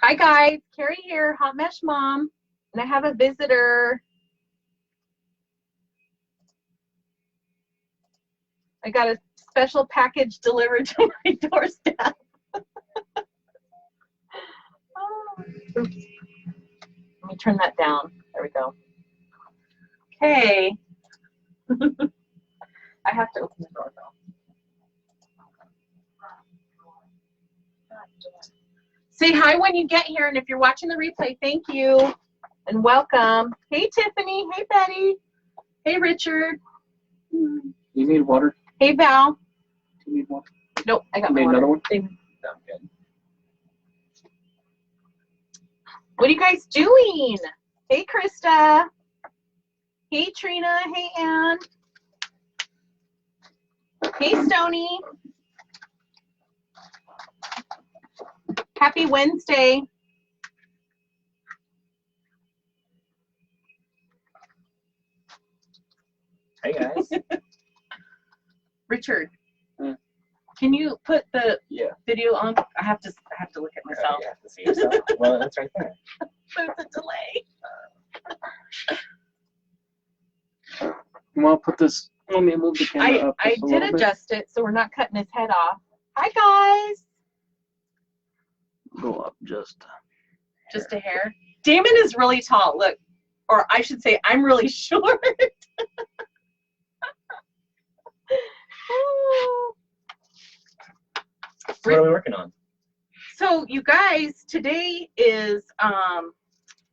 Hi guys, Kari here, Hot Mesh Mom, and I have a visitor. I got a special package delivered to my doorstep. Oh, oops. Let me turn that down. There we go. Okay. I have to open the door though. Say hi when you get here, and if you're watching the replay, thank you and welcome. Hey Tiffany, hey Betty, hey Richard. You need water? Hey Val. Do you need water? Nope, I got You my need water. another one? Thank you. Sounds good. What are you guys doing? Hey Krista. Hey Trina. Hey Ann. Hey Stony. Happy Wednesday. Hey guys. Richard, can you put the video on? I have to look at myself. You have to see yourself. Well, that's right there. There's a delay. You want to put this? Let me move the camera up. I just a did little bit. adjust it so we're not cutting his head off. Hi guys. Go up just. Just a hair. Damon is really tall. Look, or I should say, I'm really short. So what are we working on? So you guys, today is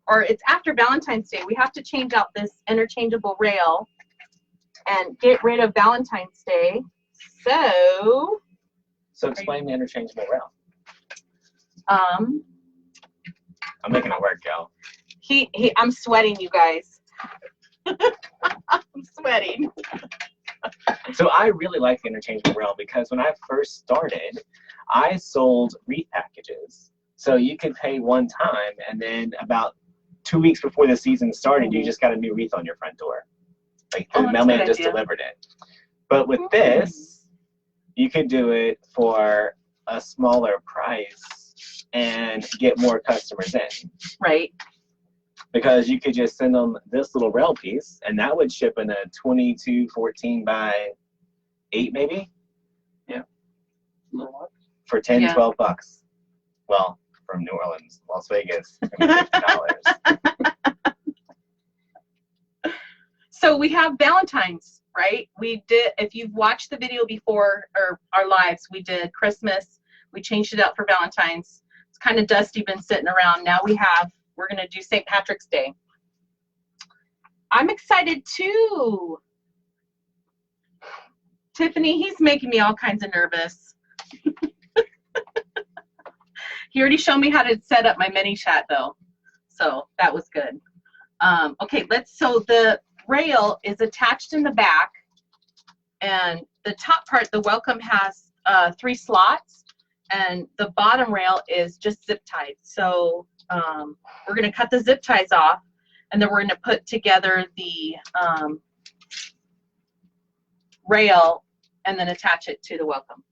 or it's after Valentine's Day. We have to change out this interchangeable rail and get rid of Valentine's Day. So explain the interchangeable rail. I'm making it work, y'all. I'm sweating, you guys. I'm sweating. So I really like the interchangeable rail because when I first started, I sold Wreath packages. So you could pay one time, and then about 2 weeks before the season started, you just got a new wreath on your front door. Like the mailman just delivered it. But with this, you could do it for a smaller price and get more customers in. Right. Because you could just send them this little rail piece, and that would ship in a 22-14 by 8 maybe? Yeah. For 10, 12 bucks. Well, from New Orleans, Las Vegas, $50. So we have Valentine's, right? We did, if you've watched the video before, or our lives, we did Christmas. We changed it up for Valentine's. It's kind of dusty, been sitting around. Now we're going to do St. Patrick's Day. I'm excited too. Tiffany, he's making me all kinds of nervous. He already showed me how to set up my mini chat though. So that was good. Okay, so the rail is attached in the back, and the top part, the welcome, has 3 slots, and the bottom rail is just zip tied. So we're going to cut the zip ties off, and then we're going to put together the rail and then attach it to the welcome.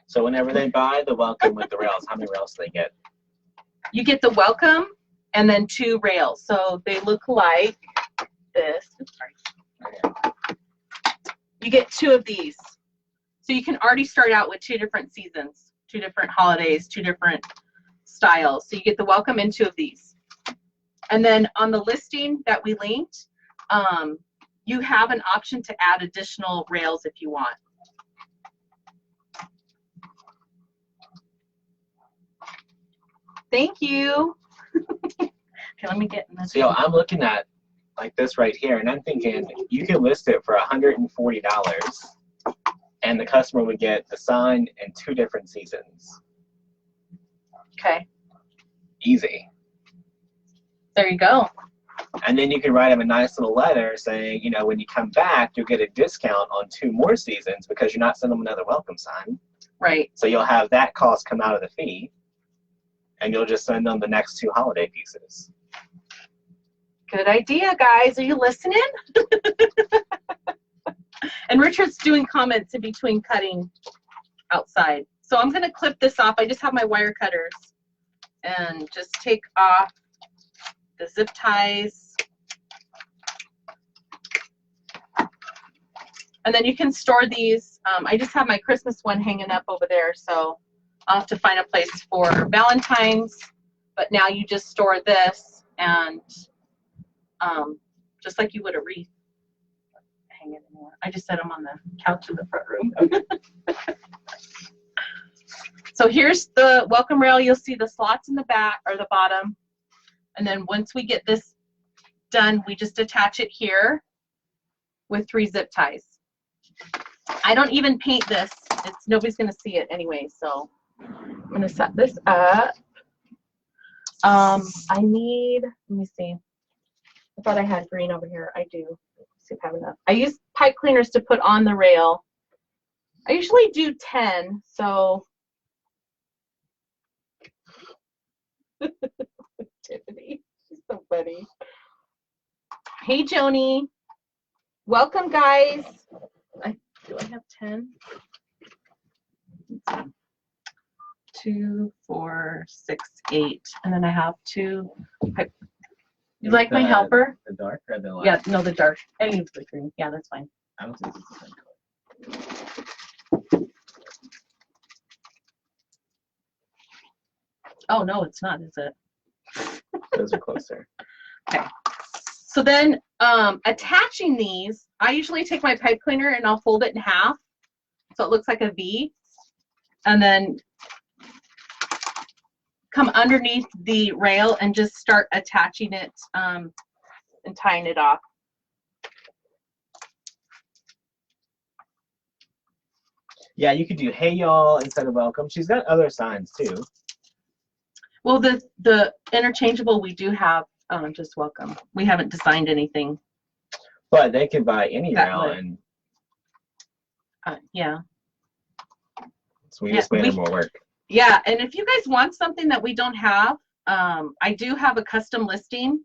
So whenever they buy the welcome with the rails, how many rails do they get? You get the welcome and then 2 rails. So they look like this. Sorry. You get 2 of these. So you can already start out with 2 different seasons, 2 different holidays, 2 different styles. So you get the welcome and 2 of these. And then on the listing that we linked, you have an option to add additional rails if you want. Thank you. Okay, let me get in this. So I'm looking at like this right here, and I'm thinking you could list it for $140, and the customer would get the sign in 2 different seasons. Okay. Easy. There you go. And then you can write them a nice little letter saying, you know, when you come back, you'll get a discount on 2 more seasons because you're not sending them another welcome sign. Right. So you'll have that cost come out of the fee, and you'll just send them the next 2 holiday pieces. Good idea, guys. Are you listening? And Richard's doing comments in between cutting outside. So I'm going to clip this off. I just have my wire cutters and just take off the zip ties. And then you can store these. I just have my Christmas one hanging up over there, so I'll have to find a place for Valentine's. But now you just store this and just like you would a wreath. Hang it anymore. I just set them on the couch in the front room. So here's the welcome rail. You'll see the slots in the back or the bottom. And then once we get this done, we just attach it here with 3 zip ties. I don't even paint this. Nobody's going to see it anyway, so I'm going to set this up. I need, let me see. I thought I had green over here. I do. Let's see if I have enough. I use pipe cleaners to put on the rail. I usually do 10, so. Tiffany, she's so funny. Hey, Joni. Welcome, guys. Do I have 10? 2, 4, 6, 8, and then I have 2. You like my helper? The dark or the light? Yeah, no, the dark. Any of the green. Yeah, that's fine. I don't think it's the same color. Oh no, it's not, is it? Those are closer. Okay. So then attaching these, I usually take my pipe cleaner and I'll fold it in half so it looks like a V, and then come underneath the rail and just start attaching it and tying it off. Yeah, you could do hey y'all instead of welcome. She's got other signs too. Well, the interchangeable we do have just welcome. We haven't designed anything. But they can buy any That rail would. and Yeah. so we just made it more work. Yeah, and if you guys want something that we don't have, I do have a custom listing.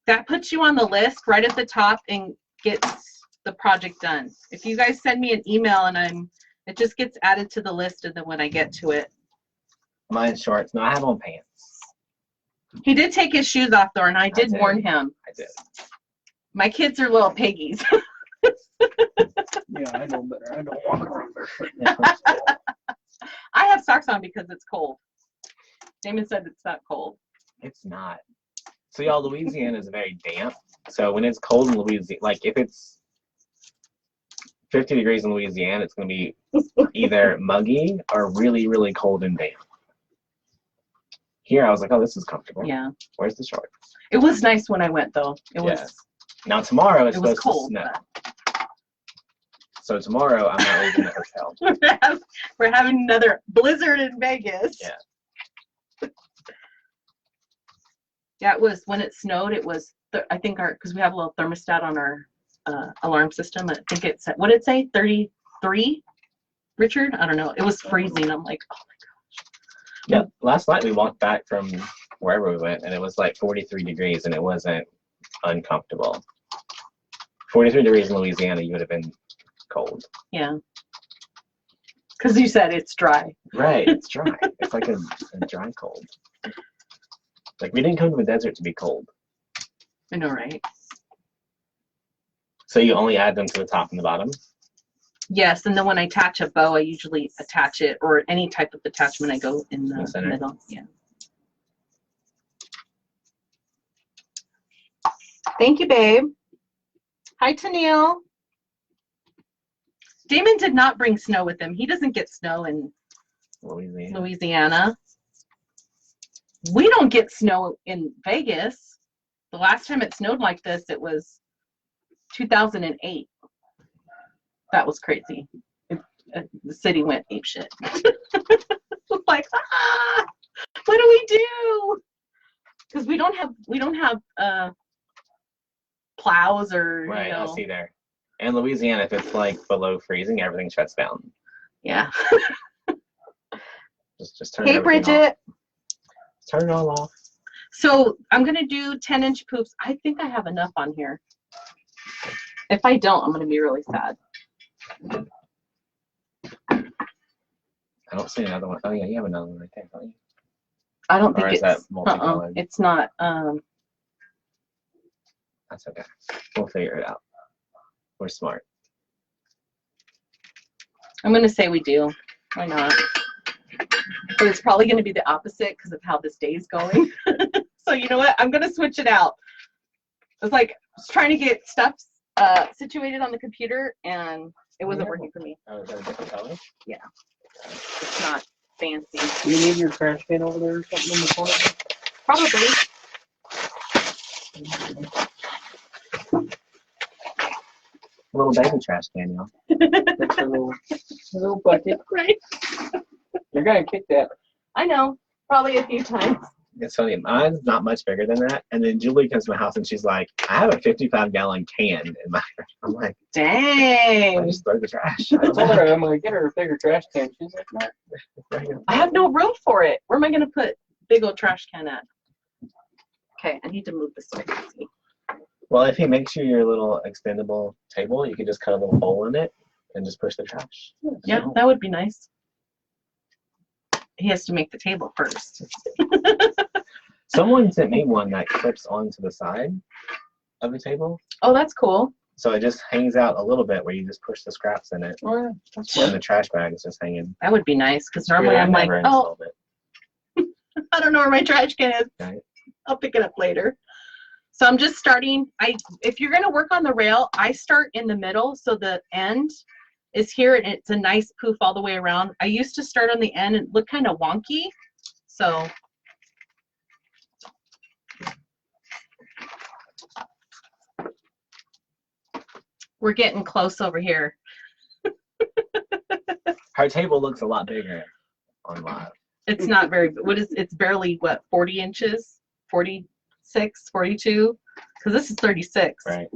That puts you on the list right at the top and gets the project done. If you guys send me an email and it just gets added to the list, and then when I get to it. Mine's shorts. No, I have on pants. He did take his shoes off though, and I did warn him. I did. My kids are little piggies. Yeah, I know better. I don't walk around barefoot. I have socks on because it's cold. Damon said it's not cold. It's not. So y'all, Louisiana is very damp. So when it's cold in Louisiana, like if it's 50 degrees in Louisiana, it's going to be either muggy or really, really cold and damp. Here, I was like, oh, this is comfortable. Yeah. Where's the shorts? It was nice when I went though. It was. Now tomorrow it's It was supposed cold. to snow. So tomorrow I'm not leaving the hotel. We're having another blizzard in Vegas. Yeah. Yeah, it was when it snowed. It was I think because we have a little thermostat on our alarm system. I think it's what did it say? 33. Richard, I don't know. It was freezing. I'm like, oh my gosh. Yeah. Last night we walked back from wherever we went, and it was like 43 degrees, and it wasn't uncomfortable. 43 degrees in Louisiana, you would have been cold. Yeah. Because you said it's dry. Right, it's dry. It's like a dry cold. Like we didn't come to the desert to be cold. I know, right? So you only add them to the top and the bottom? Yes, and then when I attach a bow, I usually attach it, or any type of attachment, I go in the center. middle. Yeah. Thank you, babe. Hi, Tennille. Damon did not bring snow with him. He doesn't get snow in Louisiana. We don't get snow in Vegas. The last time it snowed like this, it was 2008. That was crazy. The city went apeshit. Like, what do we do? Because we don't have plows or Right, you know. I see there. And Louisiana, if it's like below freezing, everything shuts down. Yeah. Just turn. Hey, Bridget. Off. Turn it all off. So I'm gonna do 10-inch poops. I think I have enough on here. If I don't, I'm gonna be really sad. I don't see another one. Oh yeah, you have another one right there, don't you? I don't Or think is that it's multicolored? it's not That's okay. We'll figure it out. We're smart. I'm gonna say we do. Why not? But it's probably gonna be the opposite because of how this day's going. So you know what? I'm gonna switch it out. It's like I was trying to get stuff situated on the computer and it wasn't working for me. Oh, is that a different color? Yeah. It's not fancy. Do you need your trash can over there or something in the corner? Probably. A little baby trash can, y'all. That's a little bucket. Right. You're gonna kick that. I know. Probably a few times. It's funny. Mine's not much bigger than that. And then Julie comes to my house and she's like, I have a 55-gallon can in my. I'm like, I Dang. just throw the trash. I told her I'm gonna get her a bigger trash can. She's like, no. I have no room for it. Where am I gonna put big old trash can at? Okay, I need to move this way. Well, if he makes you your little extendable table, you can just cut a little hole in it and just push the trash. Yeah, that would be nice. He has to make the table first. Someone sent me one that clips onto the side of the table. Oh, that's cool. So it just hangs out a little bit where you just push the scraps in it. Oh yeah, that's And fine. the trash bag is just hanging. That would be nice because normally Yeah, I'm like, never oh, installed it. I don't know where my trash can is. Right. I'll pick it up later. So I'm just starting. If you're gonna work on the rail, I start in the middle, so the end is here, and it's a nice poof all the way around. I used to start on the end and look kind of wonky, so. We're getting close over here. Her table looks a lot bigger on live. It's not very, it's barely, what, 40 inches? 46, 42? Because this is 36. Right.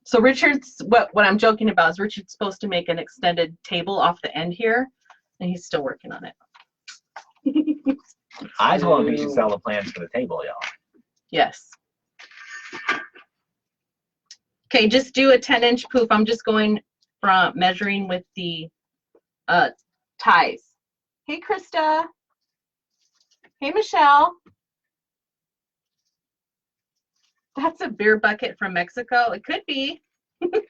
So Richard's, what I'm joking about is Richard's supposed to make an extended table off the end here, and he's still working on it. I told him he should sell the plans for the table, y'all. Yes. Okay, just do a 10-inch poof. I'm just going from measuring with the ties. Hey, Krista. Hey, Michelle. That's a beer bucket from Mexico. It could be.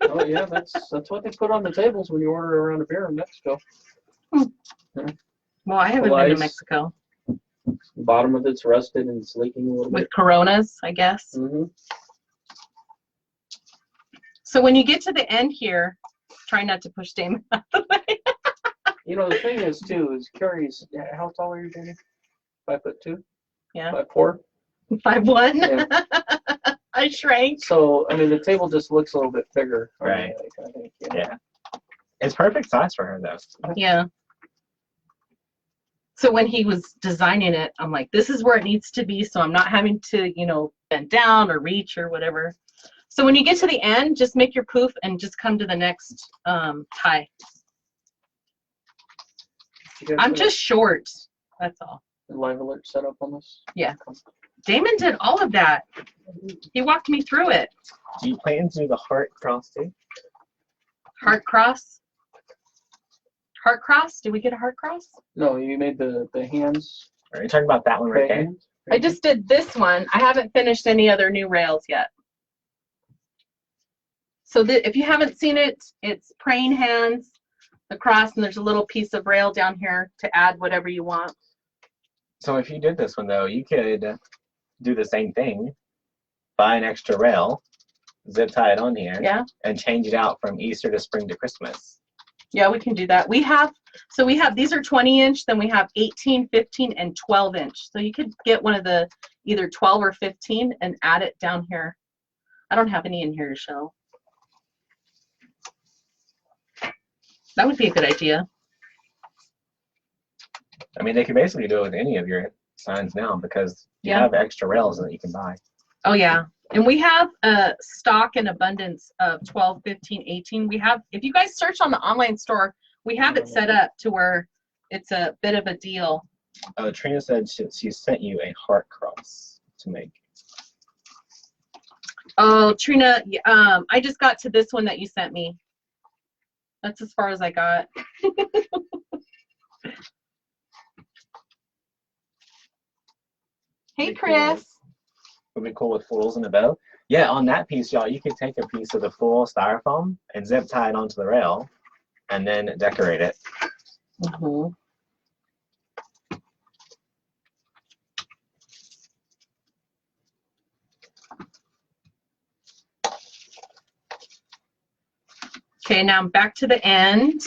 Oh yeah, that's what they put on the tables when you order around a beer in Mexico. Well, I haven't been to Mexico. The bottom of it's rusted and it's leaking a little bit. With Coronas, I guess. Mm-hmm. So when you get to the end here, try not to push Damon out of the way. You know, the thing is too, is Kari's, how tall are you, Jamie? 5'2"? Yeah. 5'4"? 5'1". Yeah. I shrank. So, I mean, the table just looks a little bit bigger. Right. I think, Yeah. It's perfect size for her, though. Yeah. So when he was designing it, I'm like, this is where it needs to be, so I'm not having to, you know, bend down or reach or whatever. So when you get to the end, just make your poof and just come to the next tie. I'm just short. That's all. Live alert set up on this? Yeah. Damon did all of that. He walked me through it. Do you plan to do the heart cross too? Heart cross? Heart cross? Did we get a heart cross? No, you made the hands. Are you talking about that one right there? Hands? I just did this one. I haven't finished any other new rails yet. So if you haven't seen it, it's praying hands, the cross, and there's a little piece of rail down here to add whatever you want. So if you did this one though, you could do the same thing, buy an extra rail, zip tie it on here, Yeah. and change it out from Easter to spring to Christmas. Yeah, we can do that. We have these are 20-inch, then we have 18, 15, and 12-inch. So you could get one of the either 12 or 15 and add it down here. I don't have any in here to show. That would be a good idea. I mean, they could basically do it with any of your signs now because you have extra rails that you can buy. Oh, yeah. And we have a stock in abundance of 12, 15, 18. We have, if you guys search on the online store, we have it set up to where it's a bit of a deal. Trina said she sent you a heart cross to make. Oh, Trina, I just got to this one that you sent me. That's as far as I got. Hey, Chris. Would be cool with foils and a bow. Yeah, on that piece, y'all, you could take a piece of the full styrofoam and zip tie it onto the rail and then decorate it. Mm-hmm. Okay, now I'm back to the end.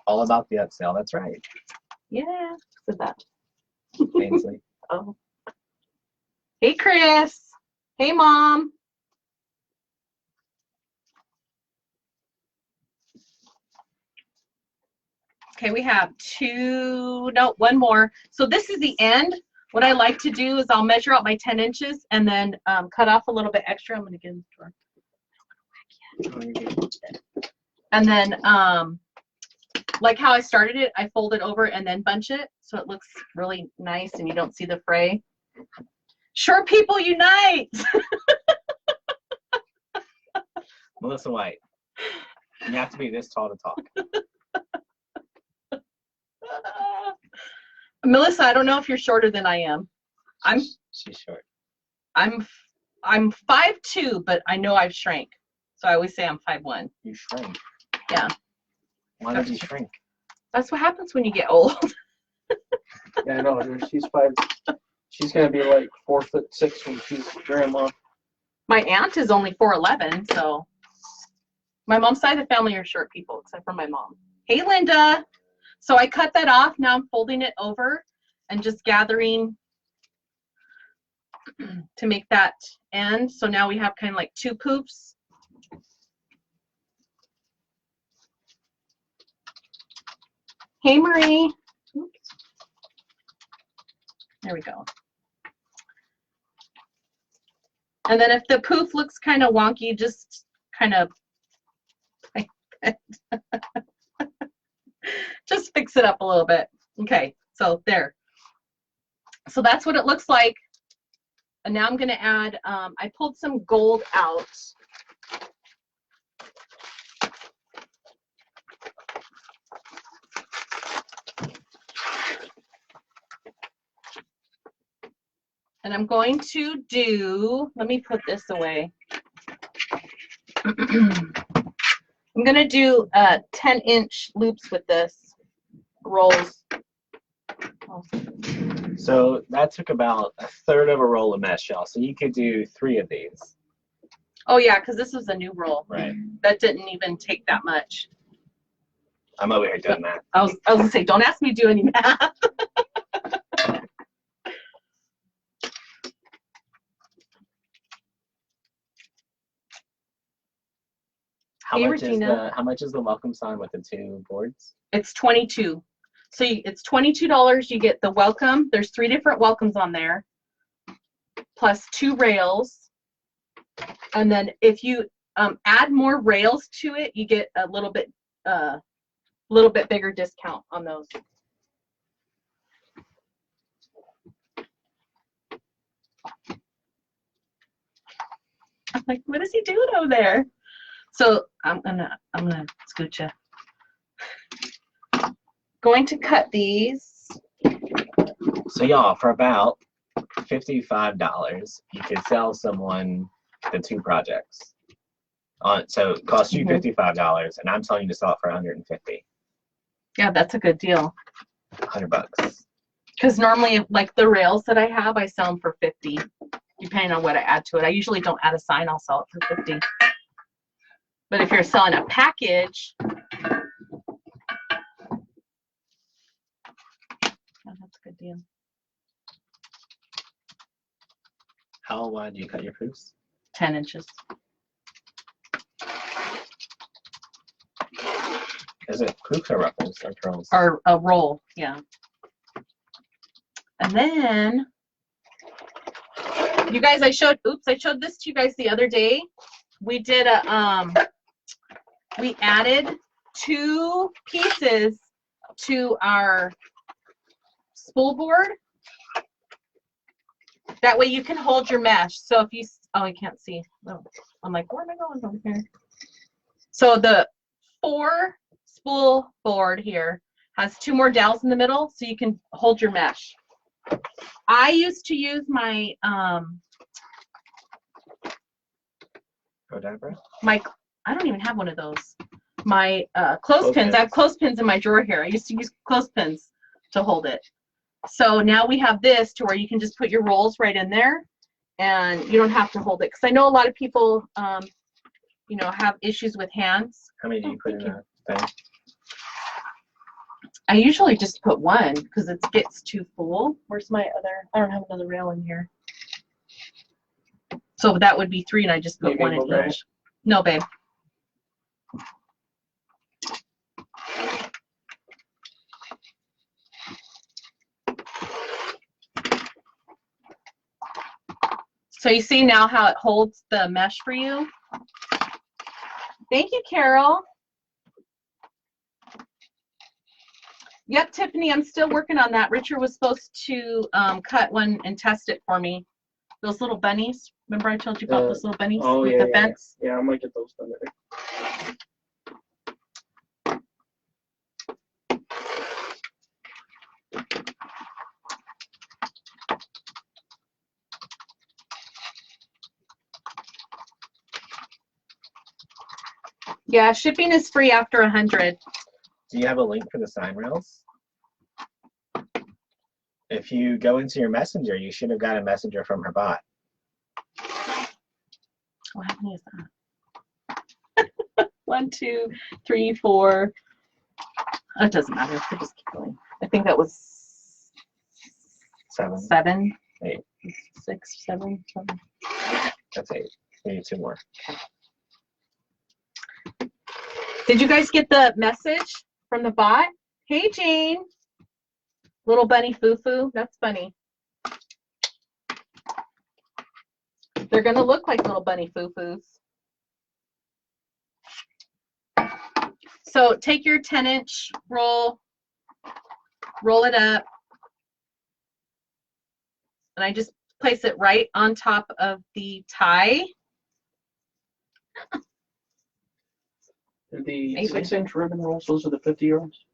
All about the upsell, that's right. Yeah, said that. Ainsley. Oh. Hey, Chris. Hey, Mom. Okay, we have one more. So this is the end. What I like to do is I'll measure out my 10 inches and then cut off a little bit extra. I'm going to get in the drawer. And then, like how I started it, I fold it over and then bunch it so it looks really nice and you don't see the fray. Short people unite! Melissa White, you have to be this tall to talk. Melissa, I don't know if you're shorter than I am. She's short. I'm 5'2", but I know I've shrank. So I always say I'm 5'1". You shrank. Yeah. Why did you shrink? That's what happens when you get old. Yeah, I know. She's 5. She's gonna be like 4'6" when she's grandma. My aunt is only 4'11", so my mom's side of the family are short people, except for my mom. Hey, Linda. So I cut that off. Now I'm folding it over and just gathering to make that end. So now we have kind of like 2 poofs. Hey, Marie. Oops. There we go. And then if the poof looks kind of wonky, just kind of just fix it up a little bit. Okay, so there. So that's what it looks like. And now I'm going to add, I pulled some gold out. And I'm going to do, let me put this away. I'm going to do 10-inch loops with this, rolls. So that took about 1/3 of a roll of mesh, y'all. So you could do 3 of these. Oh yeah, because this was a new roll. Right. That didn't even take that much. I'm over here doing that. I was going to say, don't ask me to do any math. How Hey, much Regina. how much is the welcome sign with the 2 boards? It's $22. So it's $22. You get the welcome. There's 3 different welcomes on there, plus 2 rails. And then if you add more rails to it, you get a little bit bigger discount on those. I'm like, what is he doing over there? So I'm gonna scoot you. Going to cut these. So y'all, for about $55, you could sell someone the 2 projects. So it costs you $55, and I'm telling you to sell it for $150. Yeah, that's a good deal. $100. Because normally, like the rails that I have, I sell them for $50, depending on what I add to it. I usually don't add a sign. I'll sell it for $50. But if you're selling a package, oh, that's a good deal. How wide do you cut your proofs? 10 inches. Is it proofs or ruffles or curls? Or a roll, yeah. And then, you guys, I showed this to you guys the other day. We did we added 2 pieces to our spool board. That way you can hold your mesh. So if you, oh, I can't see. Oh, I'm like, where am I going over here? So 4 spool board here has 2 more dowels in the middle, so you can hold your mesh. I used to use my I don't even have one of those. My clothespins. I have clothespins in my drawer here. I used to use clothespins to hold it. So now we have this to where you can just put your rolls right in there, and you don't have to hold it. Because I know a lot of people, you know, have issues with hands. How many do you put in a thing? I usually just put one because it gets too full. Where's my other? I don't have another rail in here. So that would be 3, and I just put one in each. No, babe. So you see now how it holds the mesh for you? Thank you, Carol. Yep, Tiffany, I'm still working on that. Richard was supposed to cut one and test it for me. Those little bunnies. Remember I told you about those little bunnies with the fence? Yeah, I might get those done today. Yeah, shipping is free after 100. Do you have a link for the sign rails? If you go into your messenger, you should have got a messenger from her bot. What happened is that? 1, 2, 3, 4. Oh, it doesn't matter. We'll just keep going. I think that was 7. 8. 6, 7, 7. That's 8. We need 2 more. Did you guys get the message from the bot? Hey, Jane. Little bunny foo-foo. That's funny. They're going to look like little bunny foo-foos. So take your 10-inch roll, roll it up, and I just place it right on top of the tie. The 6-inch ribbon rolls, those are the 50 yards.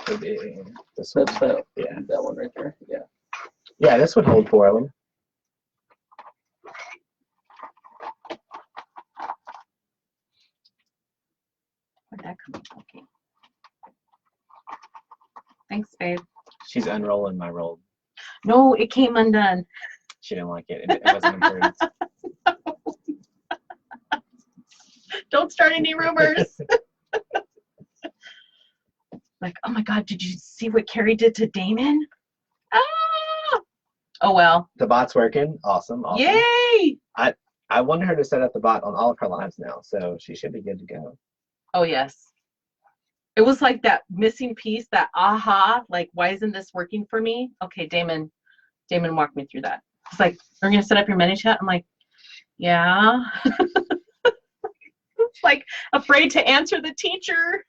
Could be this That's one. that. Yeah. That one right there. Yeah. Yeah, this would hold 4 of them. Where'd that come from? Okay. Thanks, babe. She's unrolling my roll. No, it came undone. She didn't like it. It wasn't improved. Don't start any rumors. Like, oh my God, did you see what Kari did to Damon? Ah! Oh well. The bot's working. Awesome. Awesome. Yay! I want her to set up the bot on all of her lives now, so she should be good to go. Oh yes. It was like that missing piece, that aha, like why isn't this working for me? Okay, Damon walked me through that. It's like, we're gonna set up your mini chat. I'm like, yeah. Like afraid to answer the teacher.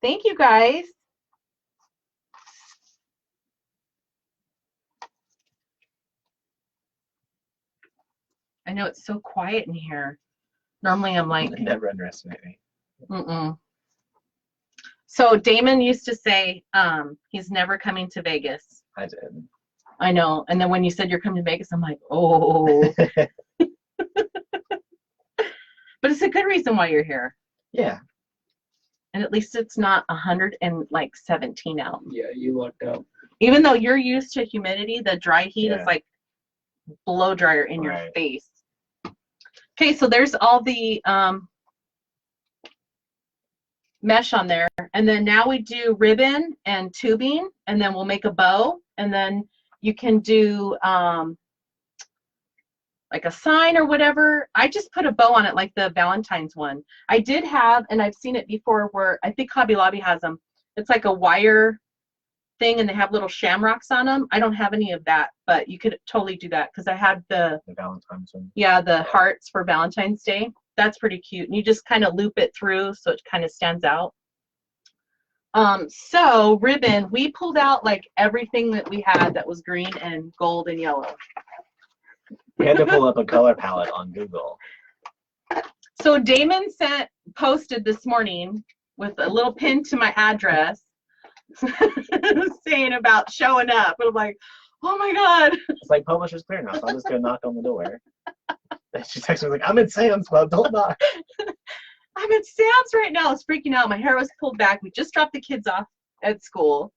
Thank you guys. I know it's so quiet in here. Normally I'm like, Never underestimate me. So Damon used to say he's never coming to Vegas. I did. I know. And then when you said you're coming to Vegas, I'm like, oh. But it's a good reason why you're here. Yeah. And at least it's not 117 out. Yeah, you lucked out. Even though you're used to humidity, the dry heat is like blow dryer in your face. Okay, so there's all the mesh on there. And then now we do ribbon and tubing, and then we'll make a bow. And then you can do like a sign or whatever. I just put a bow on it like the Valentine's one. I did have, and I've seen it before where I think Hobby Lobby has them. It's like a wire thing and they have little shamrocks on them. I don't have any of that, but you could totally do that because I had the Valentine's one. Yeah, the hearts for Valentine's Day. That's pretty cute. And you just kind of loop it through so it kind of stands out. So ribbon, we pulled out like everything that we had that was green and gold and yellow. We had to pull up a color palette on Google. So Damon posted this morning with a little pin to my address saying about showing up. And I'm like, oh my God. It's like Publishers Clearinghouse. I'm just gonna knock on the door. And she texted me like, I'm in Sam's Club, don't knock. I'm at Sam's right now. I was freaking out. My hair was pulled back. We just dropped the kids off at school.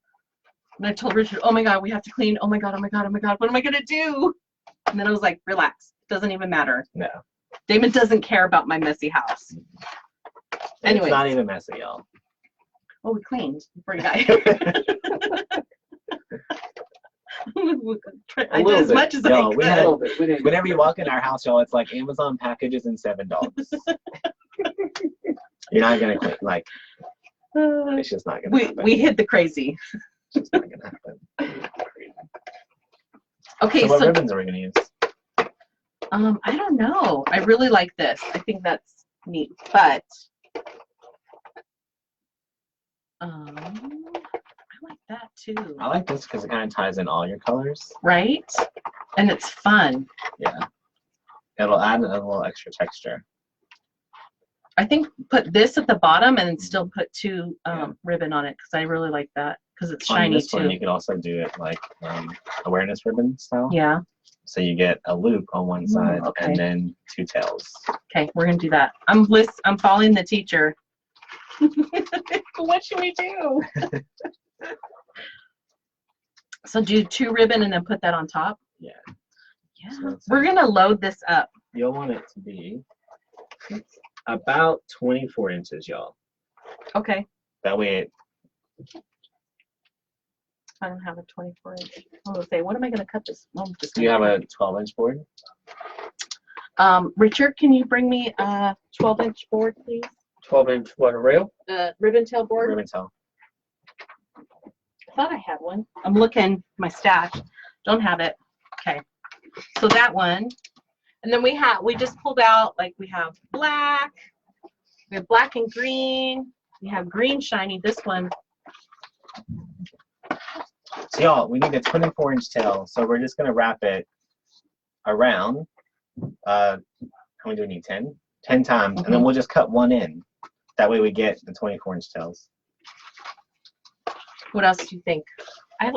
And I told Richard, oh my God, we have to clean. Oh my God, oh my God, oh my God. What am I going to do? And then I was like, relax. Doesn't even matter. No. Damon doesn't care about my messy house. Anyway. It's not even messy, y'all. Oh, we cleaned before you got here. I did as much as I could. Whenever you walk in our house, y'all, it's like Amazon packages and 7 dogs. You're not gonna clean, like, it's just not gonna happen. We hid the crazy. It's just not gonna happen. Okay, so what ribbons are we gonna use? I don't know. I really like this. I think that's neat, but I like that too. I like this because it kind of ties in all your colors. Right? And it's fun. Yeah. It'll add a little extra texture. I think put this at the bottom and then still put 2 ribbon on it because I really like that because it's shiny this too. One, you could also do it like awareness ribbon style. Yeah. So you get a loop on one side and then 2 tails. Okay, we're gonna do that. I'm following the teacher. What should we do? So do 2 ribbon and then put that on top? Yeah. Yeah. So we're gonna load this up. You'll want it to be about 24 inches, y'all. Okay. That way I don't have a 24 inch. I was say, what am I gonna cut this? do you have a 12-inch board? Richard, can you bring me a 12-inch board, please? 12-inch what, a rail? Ribbon tail board. Ribbon tail. I thought I had one. I'm looking my stash. Don't have it. Okay. So that one. And then we just pulled out, like we have black. We have black and green. We have green shiny. This one. So y'all, we need a 24-inch tail. So we're just gonna wrap it around. How many do we need? 10? 10 times. And then we'll just cut one in. That way we get the 24-inch tails. What else do you think? I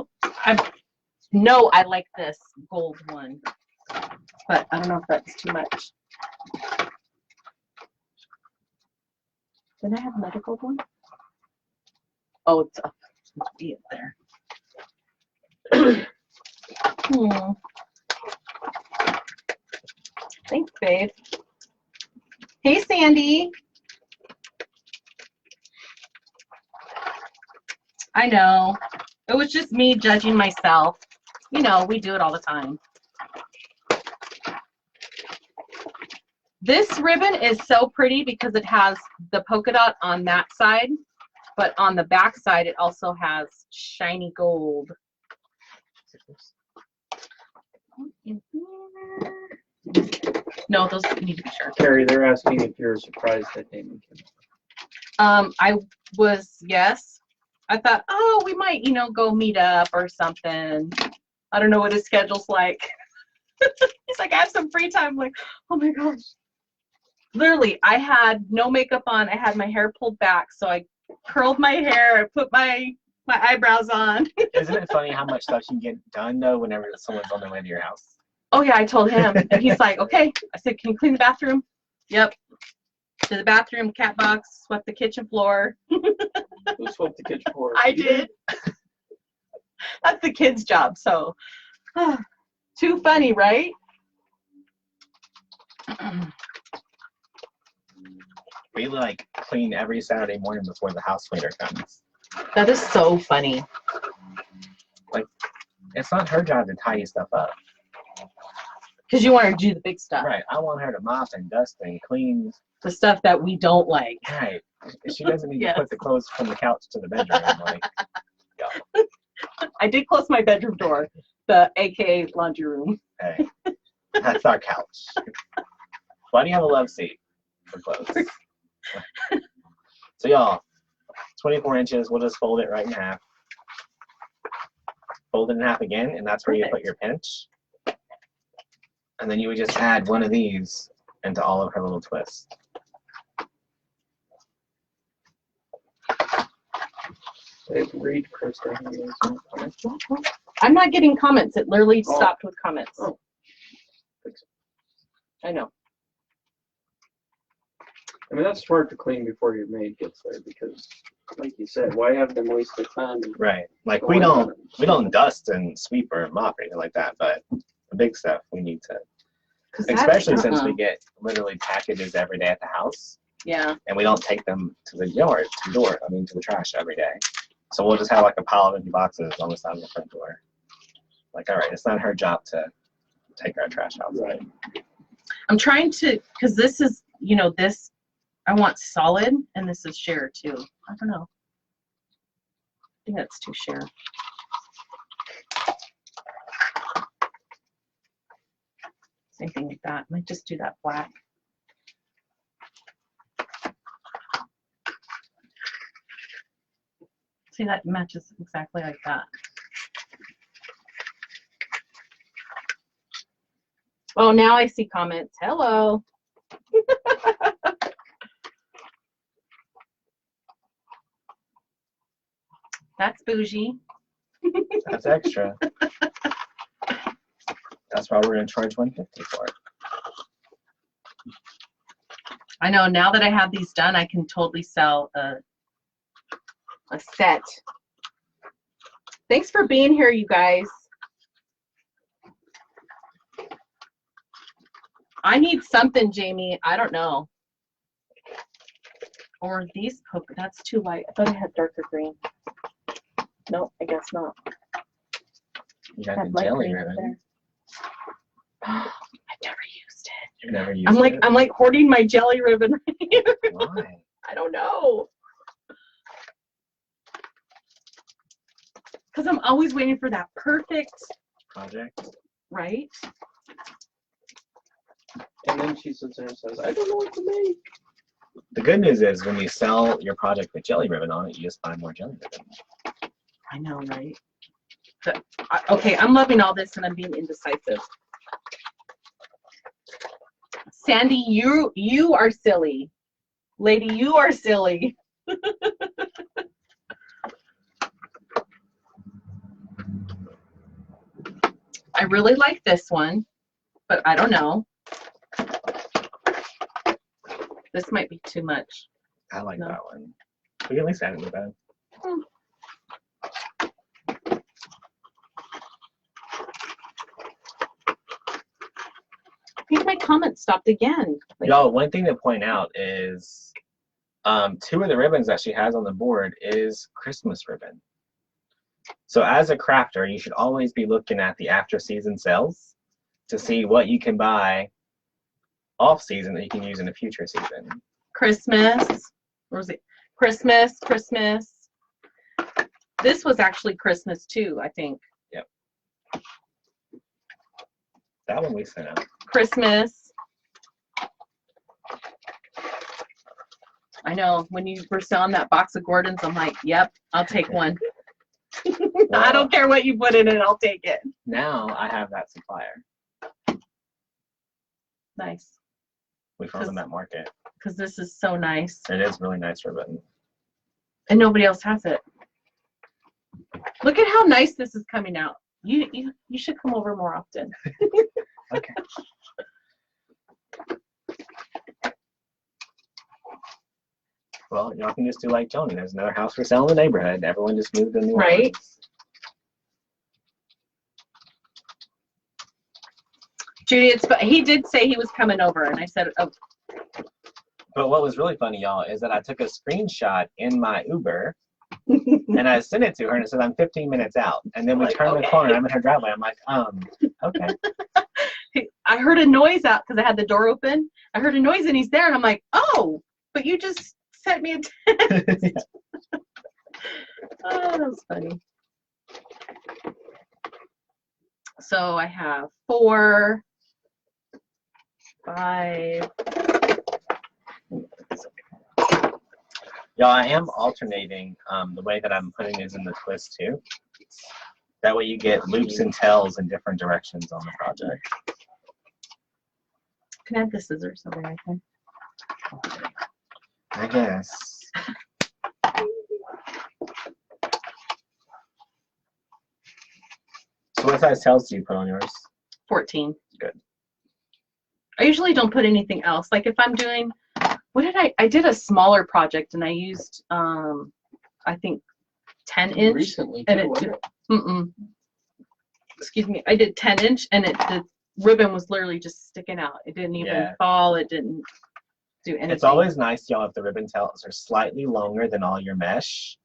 know I like this gold one, but I don't know if that's too much. Did I have another gold one? Oh, it's up. It's be up there. Thanks, babe. Hey, Sandy. I know. It was just me judging myself. You know, we do it all the time. This ribbon is so pretty because it has the polka dot on that side, but on the back side it also has shiny gold. No, those need to be sharp. Kari, they're asking if you're surprised that Damon came. I was, yes. I thought, oh, we might, you know, go meet up or something. I don't know what his schedule's like. He's like, I have some free time. I'm like, oh my gosh. Literally, I had no makeup on. I had my hair pulled back, so I curled my hair. I put my eyebrows on. Isn't it funny how much stuff you can get done, though, whenever someone's on their way to your house? Oh, yeah, I told him. And he's like, okay. I said, can you clean the bathroom? Yep. To the bathroom, cat box, swept the kitchen floor. Who swept the kitchen floor? I did. That's the kid's job, so. Too funny, right? We like clean every Saturday morning before the house cleaner comes. That is so funny. Like, it's not her job to tidy stuff up. Because you want her to do the big stuff. Right. I want her to mop and dust and clean. The stuff that we don't like. Right. She doesn't need to put the clothes from the couch to the bedroom. Like, yeah. I did close my bedroom door, the AKA laundry room. Hey, that's our couch. Why do you have a love seat for clothes? So y'all, 24 inches. We'll just fold it right in half. Fold it in half again, and that's where you put your pinch. And then you would just add one of these into all of her little twists. Read Krista. I'm not getting comments. It literally stopped with comments. Oh. I know. I mean, that's smart to clean before your maid gets there because, like you said, why have them waste their time? Right. Like we don't dust and sweep or mop or anything like that, but the big stuff we need to. Especially since we get literally packages every day at the house. Yeah. And we don't take them to the yard, to the trash every day. So we'll just have like a pile of empty boxes on the side of the front door. Like, all right, it's not her job to take our trash outside. Right. I'm trying to, because this is, you know, this, I want solid, and this is sheer too. I don't know. I think that's too sheer. Same thing like that. Might just do that black. See, that matches exactly like that. Oh, now I see comments. Hello. That's bougie. That's extra. That's why we're going to charge $150 for it. I know, now that I have these done, I can totally sell a set. Thanks for being here, you guys. I need something, Jamie. I don't know. Or these polka, that's too light. I thought I had darker green. No, I guess not. You got the jelly ribbon. I've never used it. You've never used it? I'm like hoarding my jelly ribbon right here. Why? I don't know. Because I'm always waiting for that perfect project. Right? And then she sits there and says, I don't know what to make. The good news is when you sell your project with jelly ribbon on it, you just buy more jelly ribbon. I know, right? Okay, I'm loving all this and I'm being indecisive. Sandy, you are silly. Lady, you are silly. I really like this one, but I don't know. This might be too much. I like that one. We can at least add it in the bed. I think my comment stopped again. Y'all, one thing to point out is 2 of the ribbons that she has on the board is Christmas ribbon. So as a crafter, you should always be looking at the after season sales to see what you can buy off season that you can use in a future season. Christmas. Where was it? Christmas. This was actually Christmas too, I think. Yep. That one we sent out. Christmas. I know, when you were selling that box of Gordon's, I'm like, yep, I'll take one. Well, I don't care what you put in it, I'll take it. Now I have that supplier. Nice. We found them at market. Because this is so nice. It is really nice ribbon. And nobody else has it. Look at how nice this is coming out. You should come over more often. Okay. Well, y'all can just do like Tony. There's another house for sale in the neighborhood. Everyone just moved to New Orleans. Right. Judy, he did say he was coming over, and I said, oh. But what was really funny, y'all, is that I took a screenshot in my Uber, and I sent it to her, and it said, I'm 15 minutes out. And then we turned the corner, and I'm in her driveway. I'm like, okay. I heard a noise out because I had the door open. I heard a noise, and he's there, and I'm like, oh, but you just sent me a text. Yeah. Oh, that was funny. So I have 4, 5. Yeah, I am alternating the way that I'm putting these in the twist too. That way you get loops and tails in different directions on the project. Can I have the scissors over right there? I guess. So what size tails do you put on yours? 14. Good. I usually don't put anything else. Like if I'm doing, what did I did a smaller project and I used, I think 10 inch. Recently, And too, it wasn't did, excuse me, I did 10 inch and the ribbon was literally just sticking out. It didn't even fall. It didn't do anything. It's always nice, y'all, if the ribbon tails are slightly longer than all your mesh.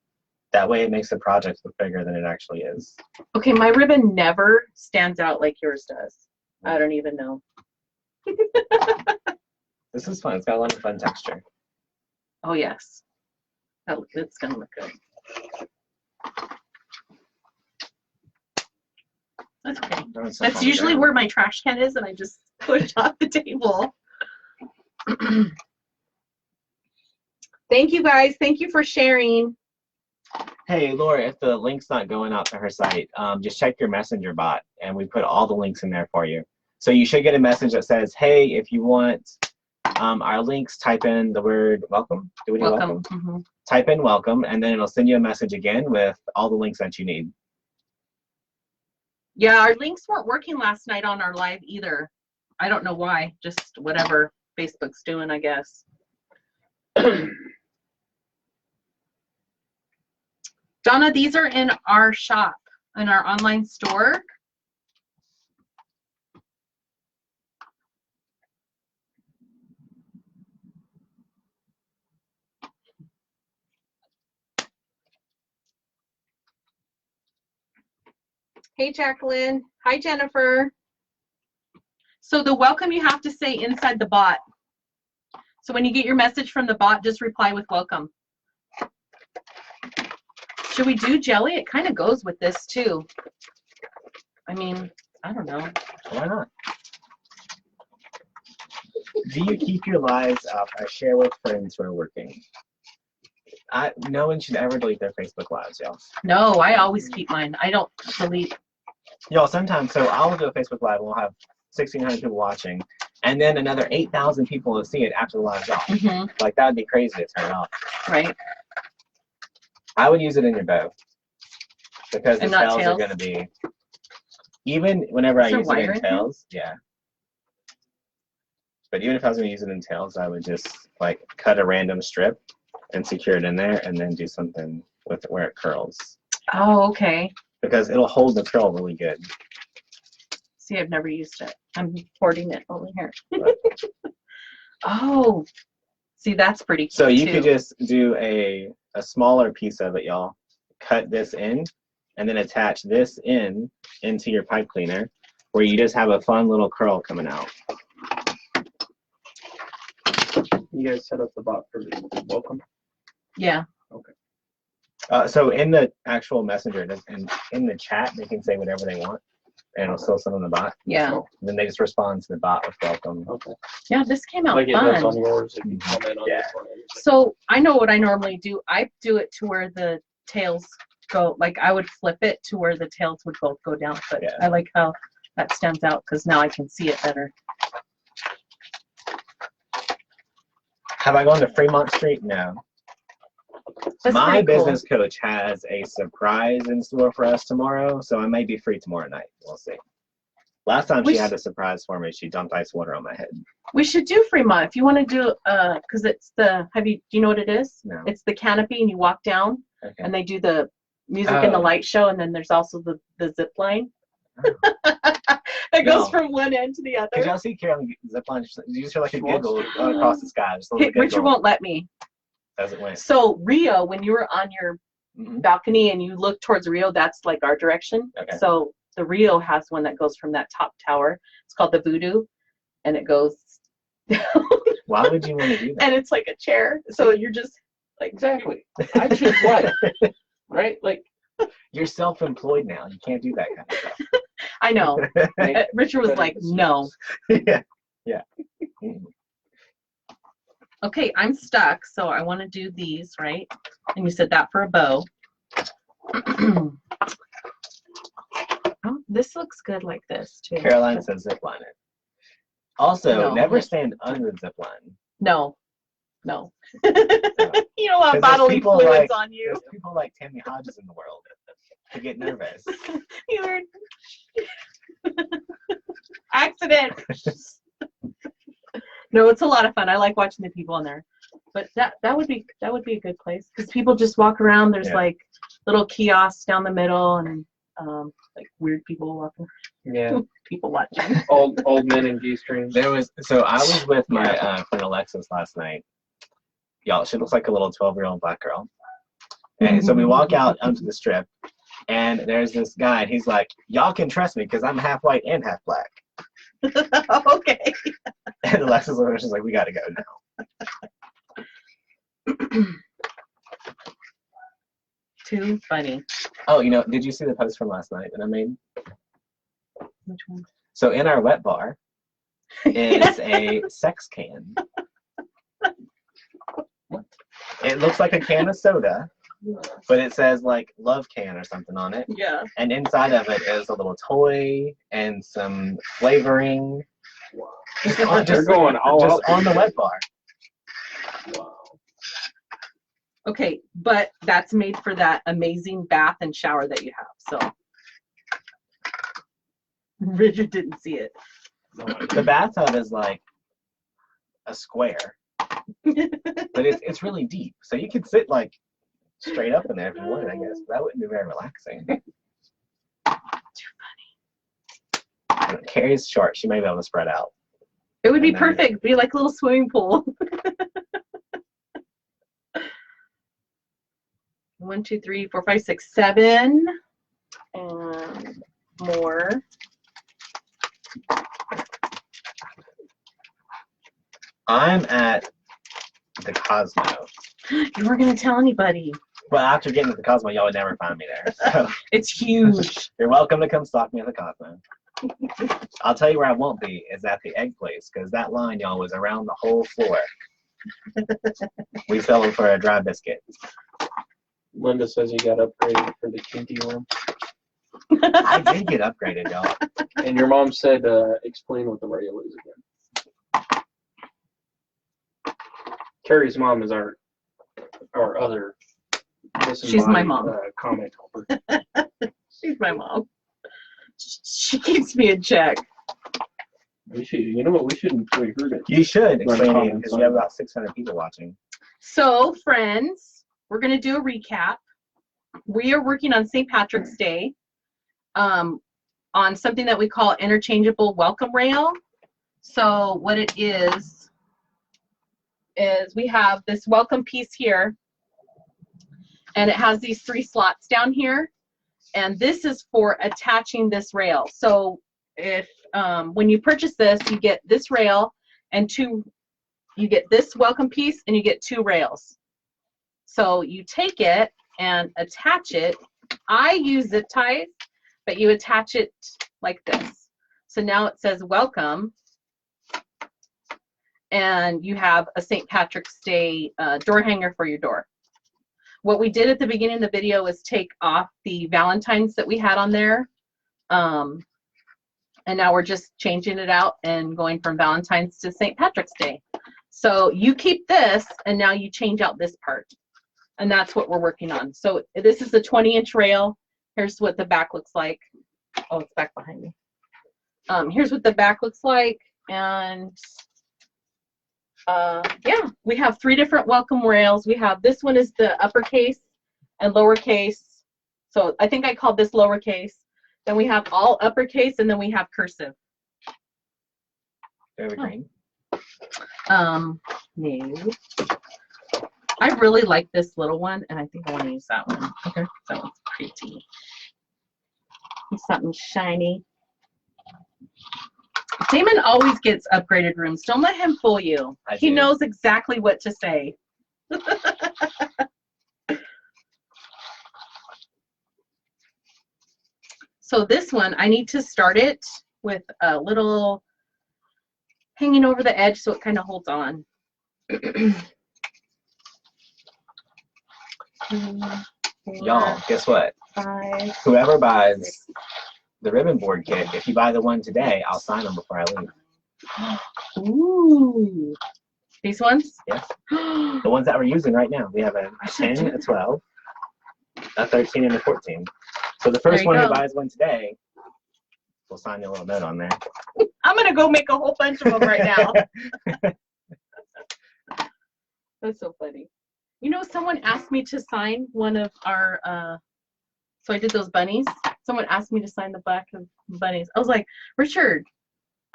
That way it makes the project look bigger than it actually is. Okay, my ribbon never stands out like yours does. I don't even know. This is fun. It's got a lot of fun texture. Oh, yes. It's going to look good. That's okay. That's usually where my trash can is, and I just put it on the table. Thank you, guys. Thank you for sharing. Hey, Laura, if the link's not going out to her site, just check your messenger bot, and we put all the links in there for you. So you should get a message that says, hey, if you want our links, type in the word welcome. Do we do welcome? Mm-hmm. Type in welcome, and then it'll send you a message again with all the links that you need. Yeah, our links weren't working last night on our live either. I don't know why. Just whatever Facebook's doing, I guess. Donna, these are in our shop, in our online store. Hey, Jacqueline. Hi, Jennifer. So the welcome you have to say inside the bot. So when you get your message from the bot, just reply with welcome. Should we do jelly? It kind of goes with this too. I mean, I don't know. Why not? Do you keep your lives up? I share with friends who are working. No one should ever delete their Facebook lives, y'all. No, I always keep mine. I don't delete. Y'all, sometimes, so I'll do a Facebook Live and we'll have 1,600 people watching, and then another 8,000 people will see it after the live's off. Mm-hmm. Like, that would be crazy to turn off. Right. I would use it in your bow. Because the And not tails are going to be, even whenever I use it in tails, yeah. But even if I was going to use it in tails, I would just, like, cut a random strip and secure it in there and then do something with it where it curls. Oh, okay. Because it'll hold the curl really good. See, I've never used it. I'm hoarding it over here. Oh, see, that's pretty cute. So you too. could just do a smaller piece of it, y'all. Cut this in, and then attach this into your pipe cleaner, where you just have a fun little curl coming out. You guys set up the bot for the welcome? Yeah. Okay. So in the actual messenger, and in the chat, they can say whatever they want, and it'll still send on the bot. Yeah. So, And then they just respond to the bot with welcome. okay. Yeah, this came out Like it does on fun. yours if you comment on Yeah. this one. So I know what I normally do. I do it to where the tails go. Like I would flip it to where the tails would both go down. But Yeah. I like how that stands out because now I can see it better. Have I gone to Fremont Street? No. That's My pretty cool. business coach has a surprise in store for us tomorrow, so I might be free tomorrow night. We'll see. Last time she had a surprise for me, she dumped ice water on my head. We should do Fremont if you want to do because it's the do you know what it is? No. It's the canopy and you walk down Okay. and they do the music and the light show and then there's also the zip line. It goes from one end to the other. Did y'all see Carolyn zip line? You just hear like a giggle going across the sky. Just a little Richard giggle won't let me. as it went. So Rio, when you were on your balcony and you look towards Rio, that's like our direction. Okay. So the Rio has one that goes from that top tower. It's called the Voodoo, and it goes down. Why would you want to do that? And it's like a chair, so you're just like Exactly. I choose life. Right? Like, You're self-employed now. You can't do that kind of stuff. I know. Richard was like, no. Yeah. Yeah. Okay, I'm stuck, so I want to do these, right? And you said that for a bow. Oh, this looks good like this too. Caroline says zip line it. Also, No. never stand under the zip line. No, no. You don't want 'Cause there's bodily people fluids like- on you. There's people like Tammy Hodges in the world who get nervous. You're accident. No, it's a lot of fun. I like watching the people in there. But that would be a good place because people just walk around. There's Yeah. like little kiosks down the middle and like weird people walking. Yeah. People watching. Old men in G-strings. I was with my friend Alexis last night. Y'all, she looks like a little 12-year-old black girl. And so we walk out onto the strip, and there's this guy, and he's like, y'all can trust me because I'm half white and half black. Okay. And Alexis was just like, we got to go now. Too funny. Oh, did you see the post from last night that I made? Which one? So in our wet bar is a sex can. It looks like a can of soda, but it says like love can or something on it. Yeah. And inside of it is a little toy and some flavoring. Wow. Just They're going all just out. on the wet bar. Wow. Okay, but that's made for that amazing bath and shower that you have. So Richard didn't see it. The bathtub is like a square, but it's really deep, so you could sit like straight up in there if you wanted. I guess but that wouldn't be very relaxing. Carrie's short; she may be able to spread out. It would be And then- perfect. Be like a little swimming pool. 1, 2, 3, 4, 5, 6, 7, and more. I'm at the Cosmo. You weren't gonna tell anybody. Well, after getting to the Cosmo, y'all would never find me there. So It's huge. you're welcome to come stalk me at the Cosmo. I'll tell you where I won't be is at the egg place because that line, y'all, was around the whole floor. We sell them for a dry biscuit. Linda says you got upgraded for the kinky room. I did get upgraded, y'all. And your mom said, explain what the rail is again. Carrie's mom is our other. She's my mom. Comment helper. She's my mom. She keeps me in check. We should, you know what? We shouldn't employ her to. You should Run explain it comments because on we have it. about 600 people watching. So, friends, we're going to do a recap. We are working on St. Patrick's Day on something that we call interchangeable welcome rail. So what it is we have this welcome piece here, and it has these 3 slots down here, and this is for attaching this rail. So if when you purchase this, you get this rail and you get this welcome piece and you get 2 rails. So you take it and attach it. I use zip ties, but you attach it like this. So now it says welcome, and you have a St. Patrick's Day door hanger for your door. What we did at the beginning of the video was take off the Valentines that we had on there, and now we're just changing it out and going from Valentine's to St. Patrick's Day. So you keep this, and now you change out this part. And that's what we're working on. So this is a 20-inch rail. Here's what the back looks like. Oh, it's back behind me. Here's what the back looks like. And yeah, we have 3 different welcome rails. We have, this one is the uppercase and lowercase. So I think I called this lowercase. Then we have all uppercase, and then we have cursive. Very green. No. I really like this little one, and I think I want to use that one. Okay. That one's pretty. It's something shiny. Damon always gets upgraded rooms. Don't let him fool you. He do. knows exactly what to say. So this one, I need to start it with a little hanging over the edge so it kind of holds on. Y'all, guess what? 5. Whoever buys the ribbon board kit, if you buy the one today, I'll sign them before I leave. Ooh. These ones? Yes. The ones that we're using right now. We have a 10, a 12, a 13, and a 14. So the first one who buys one today will sign you a little note on there. I'm going to go make a whole bunch of them right now. That's so funny. You know, someone asked me to sign one of our, so I did those bunnies. Someone asked me to sign the back of bunnies. I was like, Richard,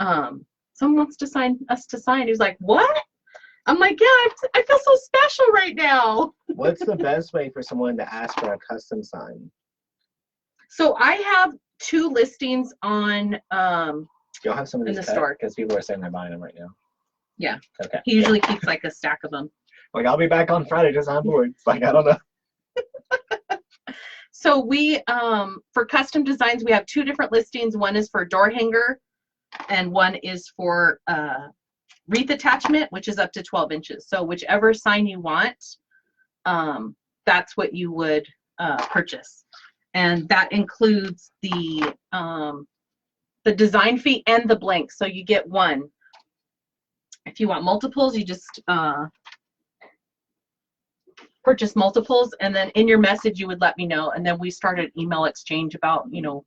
someone wants to sign us to sign. He was like, what? I'm like, yeah, I feel so special right now. What's the best way for someone to ask for a custom sign? So I have 2 listings on You'll have some of in these the store because people are saying they're buying them right now. Yeah. Okay. He usually keeps like a stack of them. Like, I'll be back on Friday just on board. It's like, I don't know. So we, for custom designs, we have 2 different listings. One is for a door hanger, and one is for wreath attachment, which is up to 12 inches. So whichever sign you want, that's what you would purchase. And that includes the design fee and the blank. So you get one. If you want multiples, you just purchase multiples, and then in your message you would let me know, and then we started email exchange about, you know,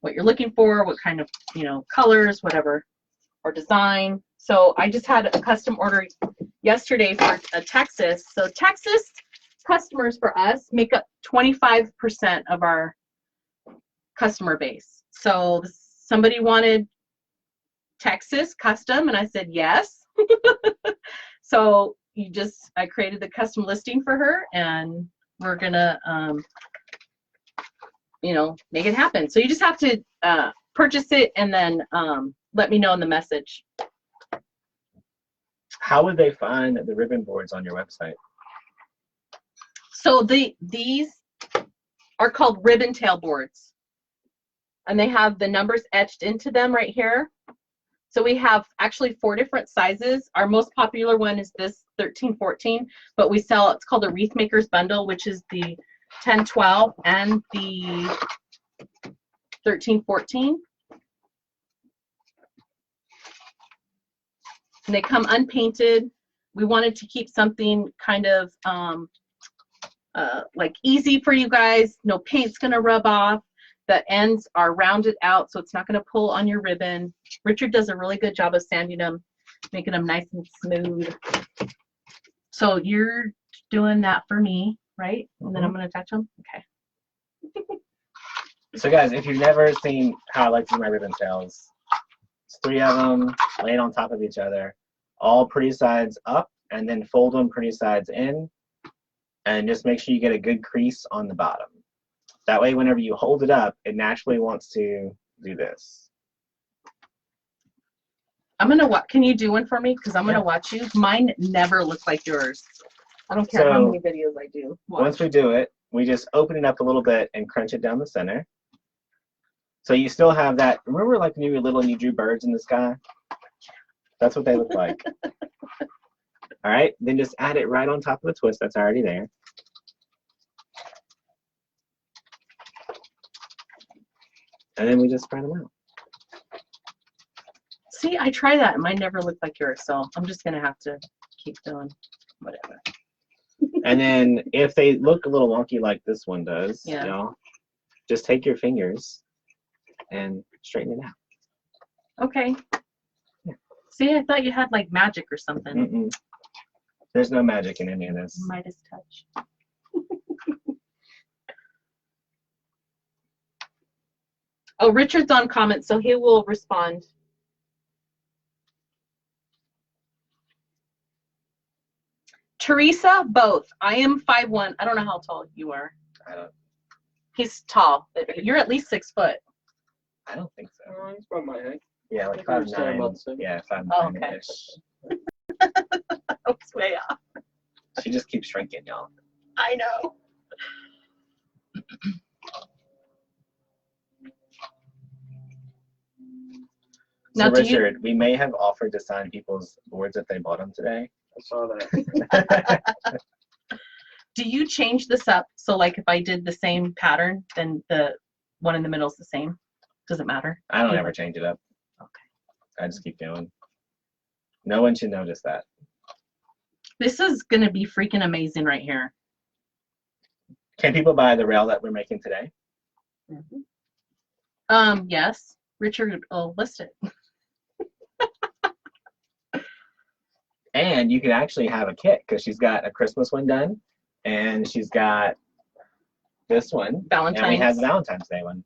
what you're looking for, what kind of, you know, colors, whatever, or design. So I just had a custom order yesterday for a Texas. So Texas customers for us make up 25% of our customer base. So somebody wanted Texas custom, and I said yes. So I created the custom listing for her, and we're gonna you know, make it happen. So you just have to purchase it and then let me know in the message. How would they find the ribbon boards on your website? So these are called ribbon tail boards, and they have the numbers etched into them right here. So we have actually 4 different sizes. Our most popular one is this 1314, but we sell, it's called a Wreath Makers Bundle, which is the 1012 and the 1314. And they come unpainted. We wanted to keep something kind of like easy for you guys. No paint's gonna rub off. The ends are rounded out, so it's not gonna pull on your ribbon. Richard does a really good job of sanding them, making them nice and smooth. So you're doing that for me, right? And then I'm gonna attach them. Okay. So guys, if you've never seen how I like to do my ribbon tails, it's 3 of them laid on top of each other, all pretty sides up, and then fold them pretty sides in, and just make sure you get a good crease on the bottom. That way, whenever you hold it up, it naturally wants to do this. I'm gonna watch. Can you do one for me? Because I'm gonna watch you. Mine never look like yours. I don't care how many videos I do. Watch. Once we do it, we just open it up a little bit and crunch it down the center. So you still have that. Remember, like when you were little and you drew birds in the sky? That's what they look like. All right. Then just add it right on top of the twist that's already there. And then we just spread them out. See, I try that, and mine never looked like yours, so I'm just gonna have to keep doing whatever. And then if they look a little wonky like this one does, Yeah. you know, just take your fingers and straighten it out. Okay. Yeah. See, I thought you had like magic or something. Mm-mm. There's no magic in any of this. Midas touch. Oh, Richard's on comment, so he will respond. Teresa, both. I am 5'1". I don't know how tall you are. I don't. He's tall. You're at least 6 foot. I don't think so. Oh, he's about my height. Yeah, I like think we were saying 5'9". about the same. Yeah, 5'9". Oh, okay. I was way off. She just keeps shrinking, y'all. I know. So Now, Richard, we may have offered to sign people's boards if they bought them today. I saw that. Do you change this up? So like if I did the same pattern, then the one in the middle is the same? Does it matter? I don't ever change it up. Okay. I just keep going. No one should notice that. This is going to be freaking amazing right here. Can people buy the rail that we're making today? Yes. Richard will list it. And you can actually have a kit because she's got a Christmas one done, and she's got this one. Valentine's. And we have the Valentine's Day one.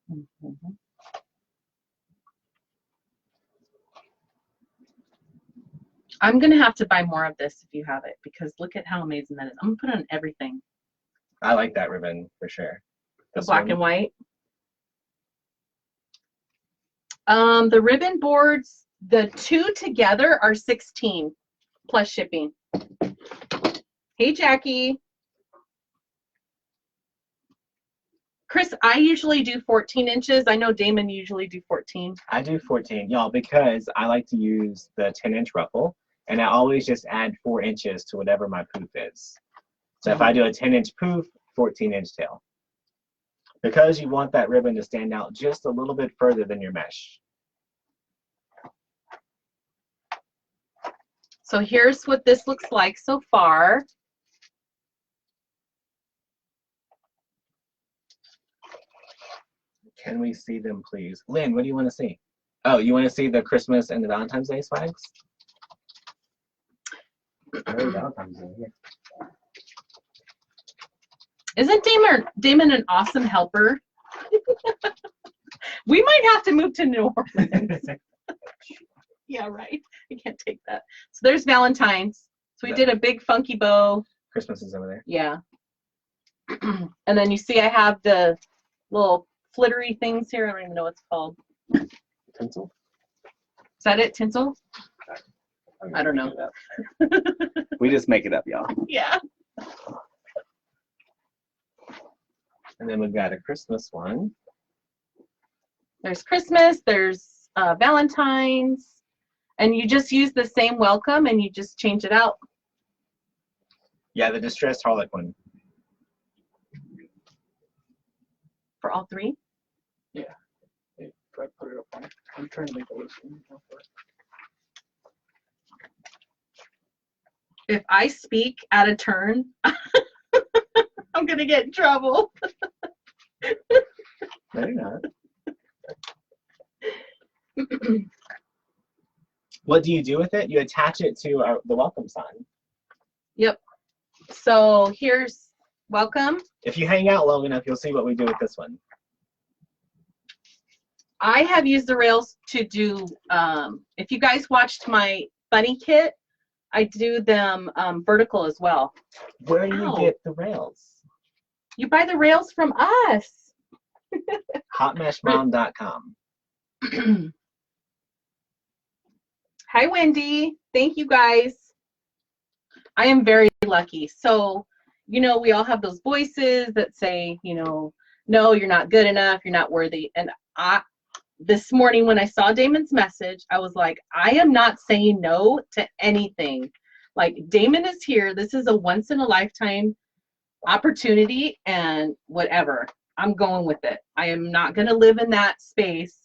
Mm-hmm. I'm going to have to buy more of this if you have it, because look at how amazing that is. I'm going to put it on everything. I like that ribbon for sure. The This black one. and white. The ribbon boards, the two together are 16 plus shipping. Hey, Jackie. Chris, I usually do 14 inches. I know Damon usually do 14. I do 14, y'all, because I like to use the 10-inch ruffle, and I always just add 4 inches to whatever my poof is. So if I do a 10-inch poof, 14-inch tail. Because you want that ribbon to stand out just a little bit further than your mesh. So here's what this looks like so far. Can we see them, please? Lynn, what do you want to see? Oh, you want to see the Christmas and the Valentine's Day swags? Valentine's Day, yeah. Isn't Damon an awesome helper? We might have to move to New Orleans. Yeah, right. I can't take that. So there's Valentine's. So we did a big funky bow. Christmas is over there. Yeah. And then you see I have the little flittery things here. I don't even know what it's called. Tinsel? Is that it? Tinsel? I don't know. We just make it up, y'all. Yeah. And then we've got a Christmas one. There's Christmas. There's Valentine's. And you just use the same welcome and you just change it out. Yeah, the distressed harlequin. For all three? Yeah. Hey, try to put it up on. I'm trying to make a list. If I speak out of turn, I'm going to get in trouble. No, you're not. What do you do with it? You attach it to the welcome sign. Yep. So here's welcome. If you hang out long enough, you'll see what we do with this one. I have used the rails to do, if you guys watched my bunny kit, I do them vertical as well. Where do you get the rails? You buy the rails from us. Hotmeshmom.com. Hi, Wendy. Thank you, guys. I am very lucky. So, you know, we all have those voices that say, you know, no, you're not good enough. You're not worthy. And this morning when I saw Damon's message, I was like, I am not saying no to anything. Like, Damon is here. This is a once in a lifetime opportunity, and whatever. I'm going with it. I am not going to live in that space,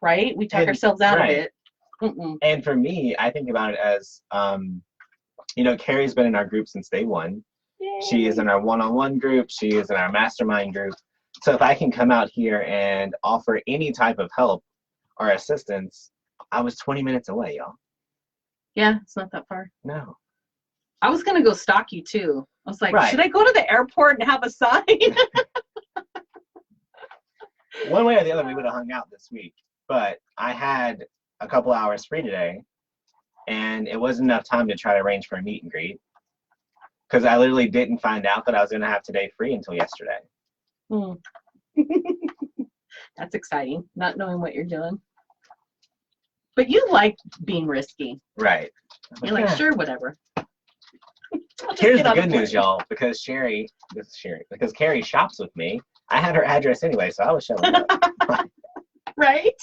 right? We talk ourselves out of it. And for me, I think about it as, you know, Kari's been in our group since day one. Yay. She is in our one-on-one group. She is in our mastermind group. So if I can come out here and offer any type of help or assistance, I was 20 minutes away, y'all. Yeah, it's not that far. No. I was going to go stalk you, too. I was like, Right. Should I go to the airport and have a sign? One way or the other, we would have hung out this week. But I had a couple hours free today, and it wasn't enough time to try to arrange for a meet and greet, because I literally didn't find out that I was going to have today free until yesterday. That's exciting, not knowing what you're doing. But you like being risky. Right. You're like, sure, whatever. Here's the good news, y'all, because because Kari shops with me. I had her address anyway, so I was showing up. Right?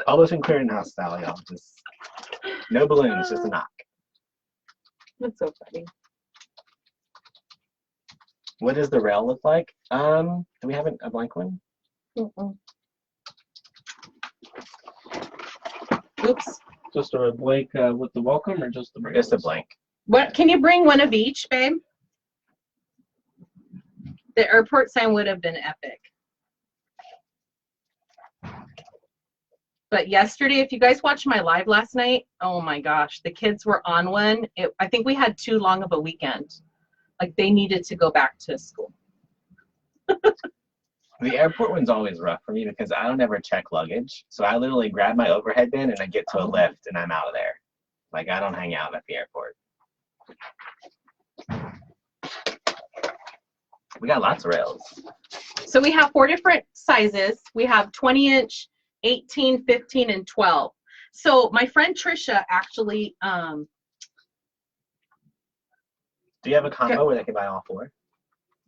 Almost been cleared in house style, y'all. Just no balloons, just a knock. That's so funny. What does the rail look like? Do we have a blank one? Mm-mm. Oops. Just a blank with the welcome, or just the Just a blank. What? Can you bring one of each, babe? The airport sign would have been epic. But yesterday, if you guys watched my live last night, oh my gosh, the kids were on one. I think we had too long of a weekend. Like they needed to go back to school. The airport one's always rough for me because I don't ever check luggage. So I literally grab my overhead bin and I get to a lift and I'm out of there. Like I don't hang out at the airport. We got lots of rails. So we have 4 different sizes. We have 20-inch, 18, 15, and 12. So my friend Trisha actually, Do you have a combo where they can buy all 4?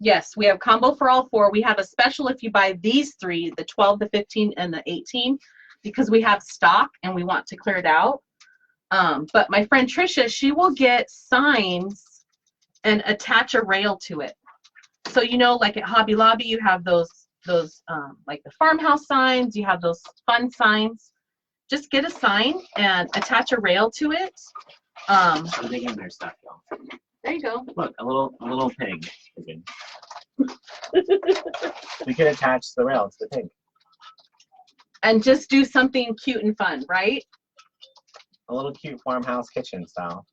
yes, we have combo for all 4. We have a special if you buy these 3, the 12, the 15, and the 18, because we have stock and we want to clear it out. But my friend Trisha, she will get signs and attach a rail to it. So, you know, like at Hobby Lobby, you have those like the farmhouse signs, you have those fun signs. Just get a sign and attach a rail to it. So they get their stuff, y'all. There you go. Look, a little pig. We could attach the rail to the pig. And just do something cute and fun, right? A little cute farmhouse kitchen style.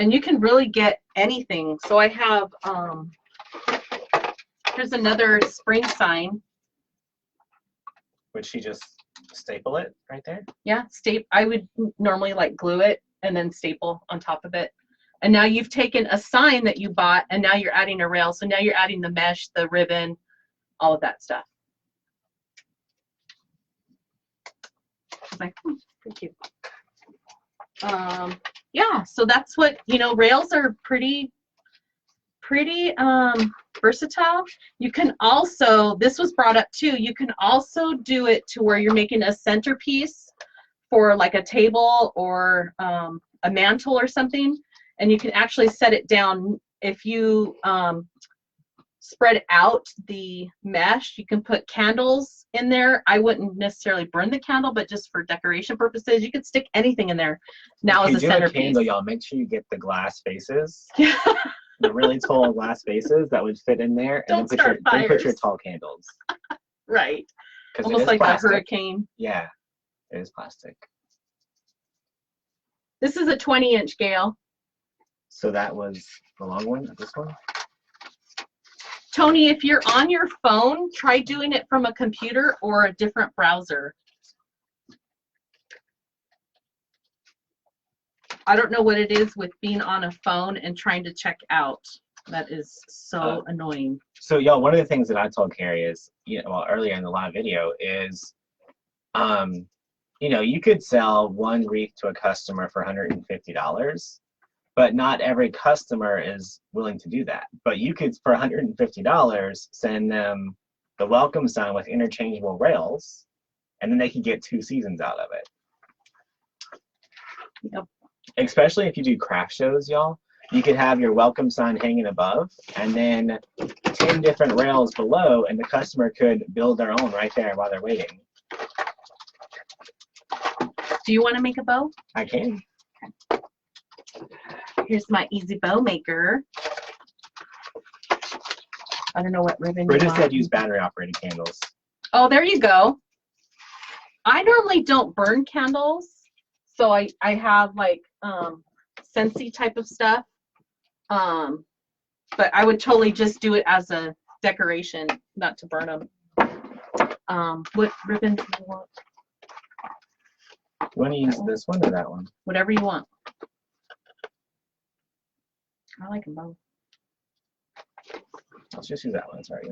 And you can really get anything. So I have, here's another spring sign. Would she just staple it right there? Yeah, I would normally like glue it and then staple on top of it. And now you've taken a sign that you bought and now you're adding a rail. So now you're adding the mesh, the ribbon, all of that stuff. It's like, thank you. Yeah, so that's what, you know, rails are pretty versatile. You can also, this was brought up too, you can also do it to where you're making a centerpiece for like a table or a mantle or something, and you can actually set it down. If you spread out the mesh, you can put candles in there. I wouldn't necessarily burn the candle, but just for decoration purposes, you could stick anything in there now as a centerpiece. Candle, y'all, make sure you get the glass faces. Yeah. The really tall glass faces that would fit in there, and Don't then start put your fires. tall candles. Right. 'Cause Almost like plastic. a hurricane. Yeah, it is plastic. This is a 20-inch Gale. So that was the long one. This one. Tony, if you're on your phone, try doing it from a computer or a different browser. I don't know what it is with being on a phone and trying to check out. That is so annoying. So y'all, one of the things that I told Kari is, you know, well, earlier in the live video is, you know, you could sell one wreath to a customer for $150, but not every customer is willing to do that. But you could, for $150, send them the welcome sign with interchangeable rails, and then they could get 2 seasons out of it. Yep. Especially if you do craft shows, y'all. You could have your welcome sign hanging above and then 10 different rails below, and the customer could build their own right there while they're waiting. Do you want to make a bow? I can. Here's my easy bow maker. I don't know what ribbon you Britta want. said use battery operated candles. Oh, there you go. I normally don't burn candles, so I have like Scentsy type of stuff. But I would totally just do it as a decoration, not to burn them. What ribbon do you want? You want to use this one or that one? Whatever you want. I like them both. Let's just use that one. Sorry.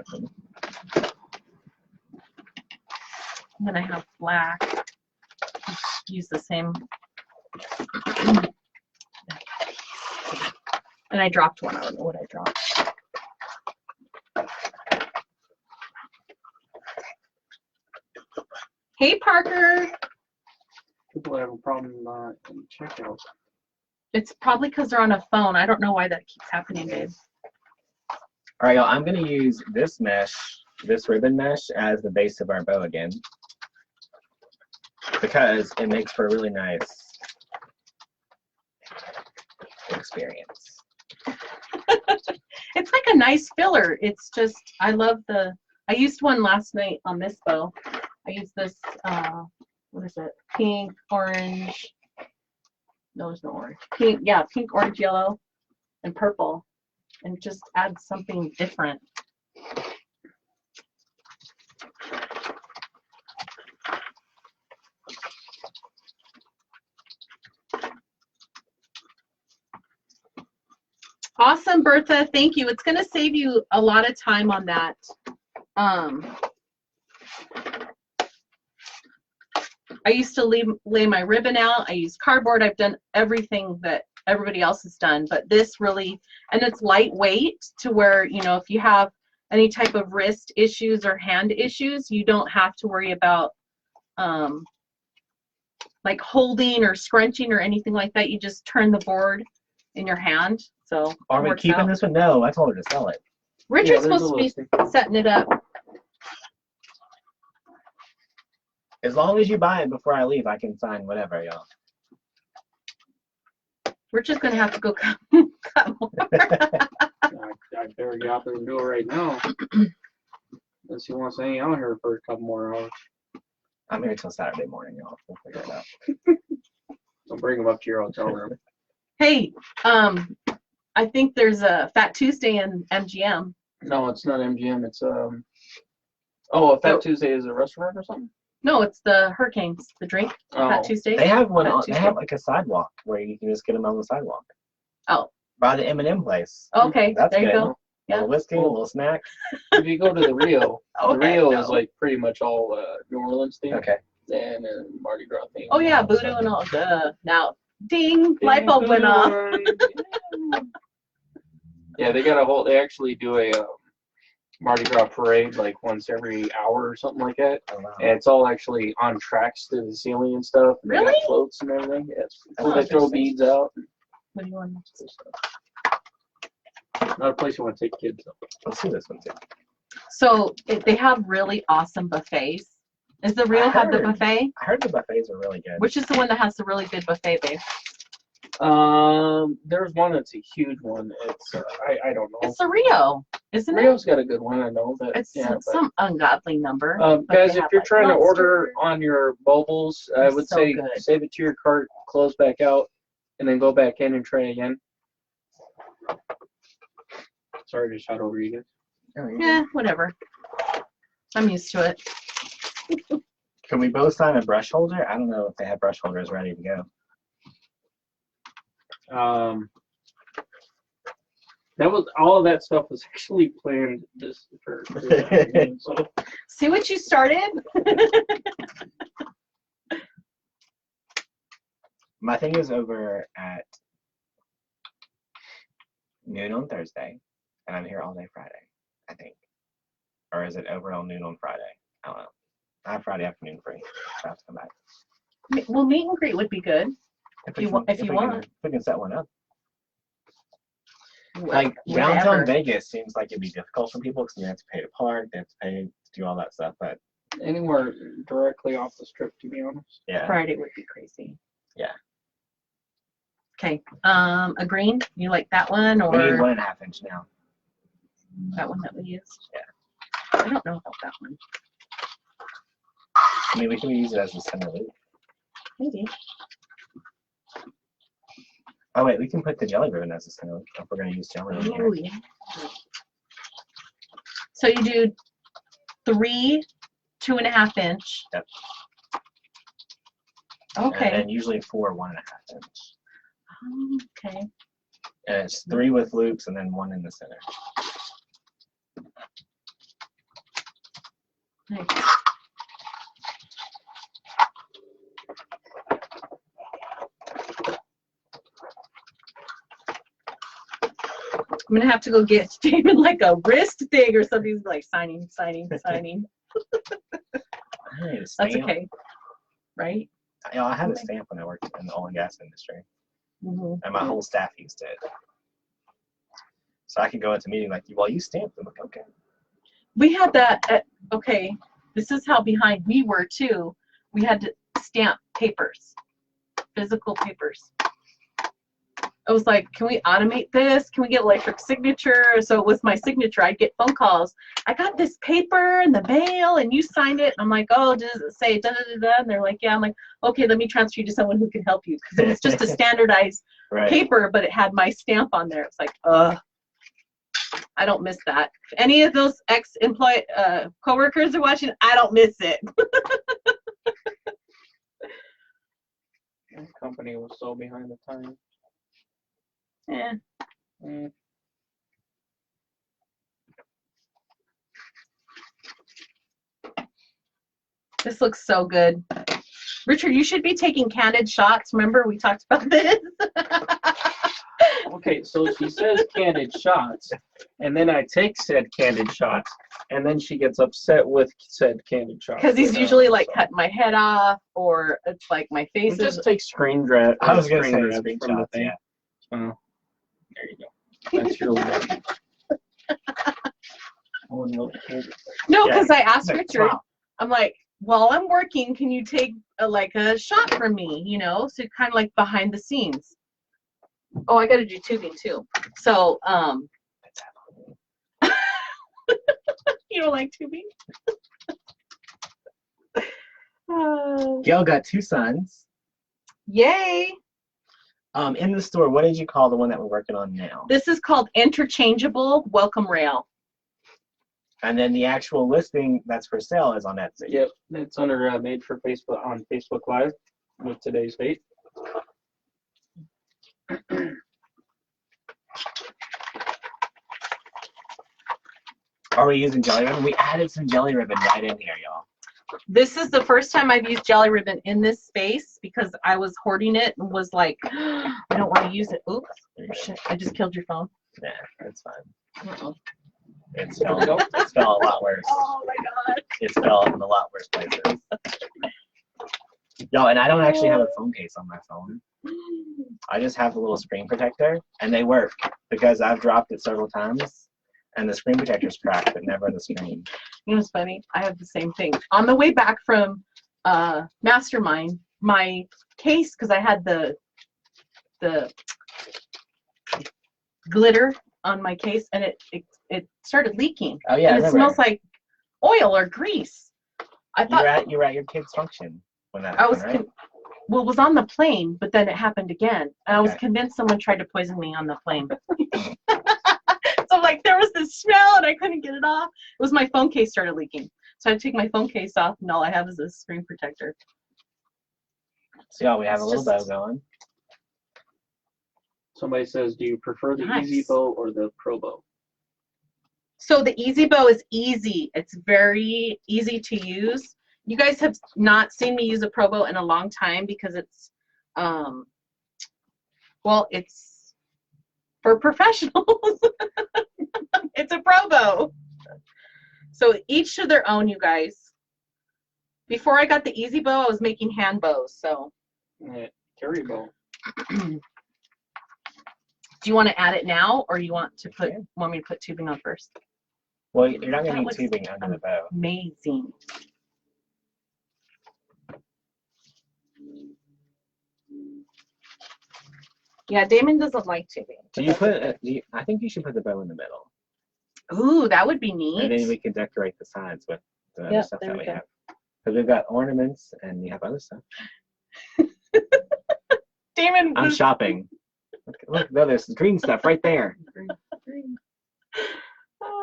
And then I have black. Use the same. And I dropped one. I don't know what I dropped. Hey, Parker. people have a problem in checkout. It's probably because they're on a phone. I don't know why that keeps happening, babe. All right, y'all. I'm gonna use this mesh, this ribbon mesh, as the base of our bow again, because it makes for a really nice experience. It's like a nice filler. It's just, I love the, I used one last night on this bow. I used this, what is it? Pink, orange. No, there's no orange. Pink, yeah, pink, orange, yellow, and purple. And just add something different. Awesome, Bertha. Thank you. It's going to save you a lot of time on that. I used to lay my ribbon out. I use cardboard. I've done everything that everybody else has done, but this really, and it's lightweight to where, you know, if you have any type of wrist issues or hand issues, you don't have to worry about like holding or scrunching or anything like that. You just turn the board in your hand. So are we keeping this one? No, I told her to sell it. Richard's supposed to be setting it up. As long as you buy it before I leave, I can sign whatever, y'all. Richard's gonna have to go cut more. I better get out there and do it right now. Unless he wants to hang out here for a couple more hours. I'm here till Saturday morning, y'all. We'll figure it out. I'll bring him up to your hotel room. Hey, I think there's a Fat Tuesday in MGM. No, it's not MGM. It's oh, a Fat Tuesday is a restaurant or something? No, it's the Hurricanes, the drink. Oh. Fat Tuesday. They have one. Fat They Tuesday. have like a sidewalk where you can just get them on the sidewalk. Oh. By the M&M place. Okay, That's there you good. go. A Yeah. little whiskey, a little snack. If you go to the Rio, the Okay, Rio no. is like pretty much all New Orleans themed. Okay. And Mardi Gras themed. Oh yeah, voodoo and all. Now, ding, light bulb went off. Yeah, they got a whole. They actually do a Mardi Gras parade like once every hour or something like that. Oh, wow. And it's all actually on tracks to the ceiling and stuff. And they got Really? floats and everything. Yeah, it's cool. Oh, They throw interesting. beads out. What do you want? Not a place you want to take kids though. Let's see this one too. So they have really awesome buffets. Is the Rio have the heard. buffet? I heard the buffets are really good. Which is the one that has the really good buffet, babe? There's one that's a huge one. It's I don't know. It's the Rio, isn't it? Rio's got a good one, I know, but It's yeah. But, some ungodly number. but guys, they if have, you're like, trying to order lobster. on your mobiles, I They're would so say good. save it to your cart, close back out, and then go back in and try again. Sorry to shout over you guys. Oh, yeah. Yeah, whatever. I'm used to it. Can we both sign a brush holder? I don't know if they have brush holders ready to go. That was all of that stuff was actually planned this for so. See what you started? My thing is over at noon on Thursday, and I'm here all day Friday, I think. Or is it over on noon on Friday? I don't know. I have Friday afternoon free. So I have to come back. Well, meet and greet would be good. If you want- if you want. If we can set one up. Wh- Like whenever. downtown Vegas seems like it'd be difficult for people because you have to pay to park, they have to pay to do all that stuff. But Anywhere directly off the strip, to be honest. yeah, Friday would be crazy. Yeah. Okay. A green? You like that one we need or 1.5 inch now. that one that we used? Yeah. I don't know about that one. I mean, we can use it as a center loop. Maybe. Oh wait, we can put the jelly ribbon as a center loop if we're gonna use jelly ribbon here. Oh yeah. So you do 3 2.5 inch. Yep. Okay. And usually 4 1.5 inch. Okay. And it's 3 with loops and then 1 in the center. Nice. I'm gonna have to go get Damon like a wrist thing or something. He's like signing. I need a That's stamp. okay, right? You know, I had a stamp when I worked in the oil and gas industry, Mhm. and my whole staff used it. So I could go into a meeting like, well, you stamped them. Like, okay. We had that okay, this is how behind we were too. We had to stamp papers, physical papers. I was like, can we automate this? Can we get electric signature? So with my signature, I'd get phone calls. I got this paper in the mail and you signed it. I'm like, oh, does it say da da da da? And they're like, yeah. I'm like, okay, let me transfer you to someone who can help you. Because it was just a standardized Right. paper, but it had my stamp on there. It's like, I don't miss that. If any of those ex-employee coworkers are watching, I don't miss it. The company was so behind the times. Yeah. Mm. This looks so good. Richard, you should be taking candid shots. Remember we talked about this? Okay, so she says candid shots, and then I take said candid shots, and then she gets upset with said candid shots. Because he's usually like cutting my head off, or it's like my We face is. just take screen grab. I was gonna say grabs from the screenshots. thing. Yeah. There you go. That's your one. Oh, no. No, Yeah. because I asked Like, Richard, wow. I'm like, while I'm working, can you take like a shot from me, you know? So kind of like behind the scenes. Oh, I got to do tubing too. So, you don't like tubing? Gail got 2 sons. Yay! In the store, what did you call the one that we're working on now? This is called Interchangeable Welcome Rail. And then the actual listing that's for sale is on Etsy. Yep, it's under made for Facebook on Facebook Live with today's date. Are we using jelly ribbon? We added some jelly ribbon right in here, y'all. This is the first time I've used jelly ribbon in this space because I was hoarding it and was like, I don't want to use it. Oops, shit, I just killed your phone. Yeah, that's fine. Uh-oh. It fell a lot worse. Oh my god. It fell in a lot worse places. Y'all, and I don't actually have a phone case on my phone. I just have a little screen protector, and they work because I've dropped it several times, and the screen protector's cracked, but never the screen. You know what's funny? I have the same thing. On the way back from Mastermind, my case, because I had the glitter on my case, and it started leaking. Oh yeah, and it smells like oil or grease. I thought you were at your kid's function when that I was happened, right? well, it was on the plane, but then it happened again. And I was Okay. convinced someone tried to poison me on the plane. So like there was this smell and I couldn't get it off. It was my phone case started leaking. So I had to take my phone case off and all I have is a screen protector. So y'all, we have It's a little bow just- going. Somebody says, do you prefer the Nice. Easy Bow or the Pro Bow? So the Easy Bow is easy. It's very easy to use. You guys have not seen me use a Pro Bow in a long time because it's, well, it's for professionals. It's a Pro Bow. So each to their own, you guys. Before I got the Easy Bow, I was making hand bows. So Kari bow. do you want to add it now, or you want me to put tubing on first? Well, you're not That going to looks need tubing under the bow. Amazing. Yeah, Damon doesn't like tubing. Do you put? I think you should put the bow in the middle, Ooh, that would be neat. and then we can decorate the sides with the other Yep, stuff there that we we go. have. Because we've got ornaments and you have other stuff. Damon I'm was shopping. Look, there's green stuff right there.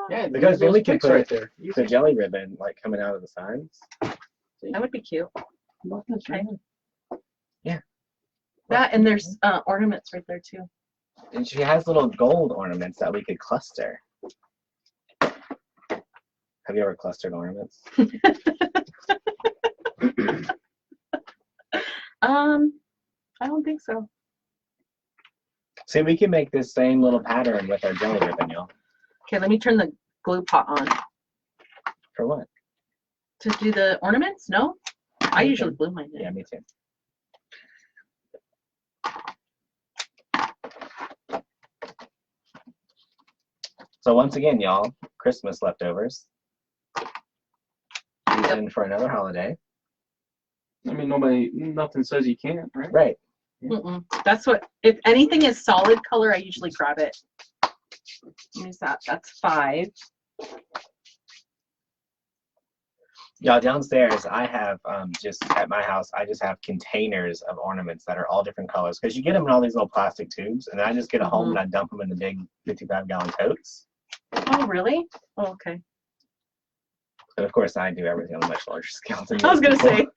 Yeah, Because then we can put right there. the jelly ribbon like coming out of the sides. that would be cute. Okay. Yeah. That and there's ornaments right there too. And she has little gold ornaments that we could cluster. Have you ever clustered ornaments? I don't think so. See, we can make this same little pattern with our jelly ribbon, y'all. Okay, let me turn the glue pot on. For what? To do the ornaments? No? I usually glue mine in. Yeah, me too. So once again, y'all, Christmas leftovers. And for another holiday. I mean, nothing says you can't, right? Right. Mm-mm. That's what, if anything is solid color, I usually grab it. Use that. That's 5. Y'all, downstairs, I have just at my house, I just have containers of ornaments that are all different colors because you get them in all these little plastic tubes, and then I just get a home and I dump them in the big 55-gallon totes. Oh, really? Oh, okay. And of course, I do everything on a much larger scale than I was most gonna people.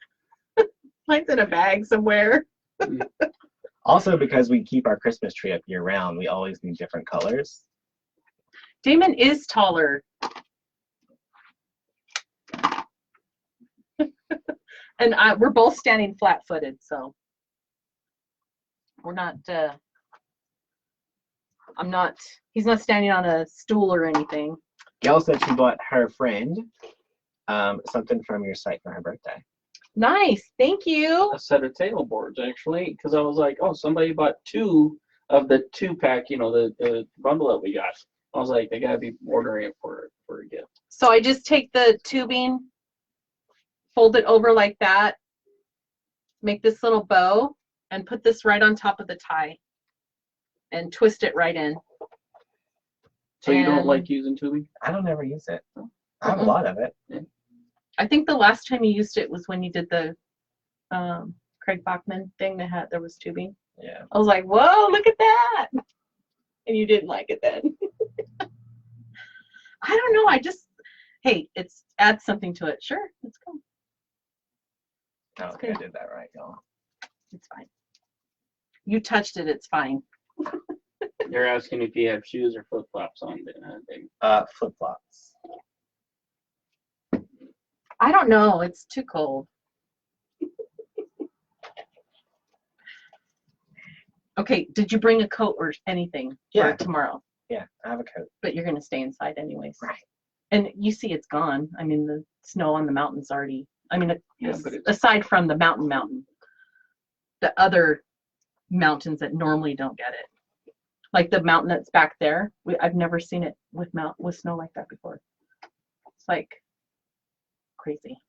say, mine's in a bag somewhere. Also, because we keep our Christmas tree up year round, we always need different colors. Damon is taller. And we're both standing flat-footed, so we're not. He's not standing on a stool or anything. Gail said she bought her friend something from your site for her birthday. Nice, thank you. A set of table boards, actually, because I was like, oh, somebody bought 2 of the 2-pack, the bundle that we got. I was like, they gotta be ordering it for a gift. So I just take the tubing, fold it over like that, make this little bow, and put this right on top of the tie, and twist it right in. So you don't And- like using tubing? I don't ever use it. I have a lot of it. I think the last time you used it was when you did the Craig Bachman thing that there was tubing. Yeah. I was like, whoa, look at that. And you didn't like it then. I don't know. Hey, it's add something to it. Sure, let's go. I don't think I did that right, y'all. It's fine. You touched it. It's fine. You're asking if you have shoes or flip-flops on, baby. Flip-flops. I don't know. It's too cold. Okay, did you bring a coat or anything Yeah. for tomorrow? Yeah, I have a coat. But you're going to stay inside anyways. Right. And you see it's gone. I mean, the snow on the mountain's already, Yeah, but it's, aside from the mountain, the other mountains that normally don't get it. Like the mountain that's back there, I've never seen it with snow like that before. It's like crazy.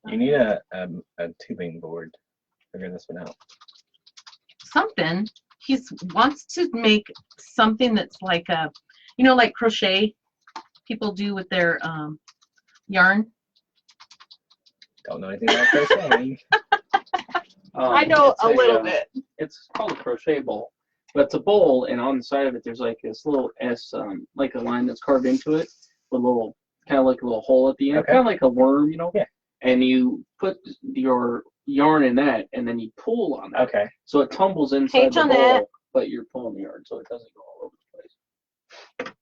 You need a tubing board to figure this one out. Something. He wants to make something that's like like crochet people do with their yarn. Don't know anything about crocheting. I know it's a little bit. It's called a crochet bowl, but it's a bowl, and on the side of it, there's like this little S, like a line that's carved into it, with a little, kind of like a little hole at the end, Okay. kind of like a worm, Yeah. And you put your yarn in that, and then you pull on it. Okay. So it tumbles inside Hey, the bowl, Jeanette. but you're pulling the yarn, so it doesn't go all over the place.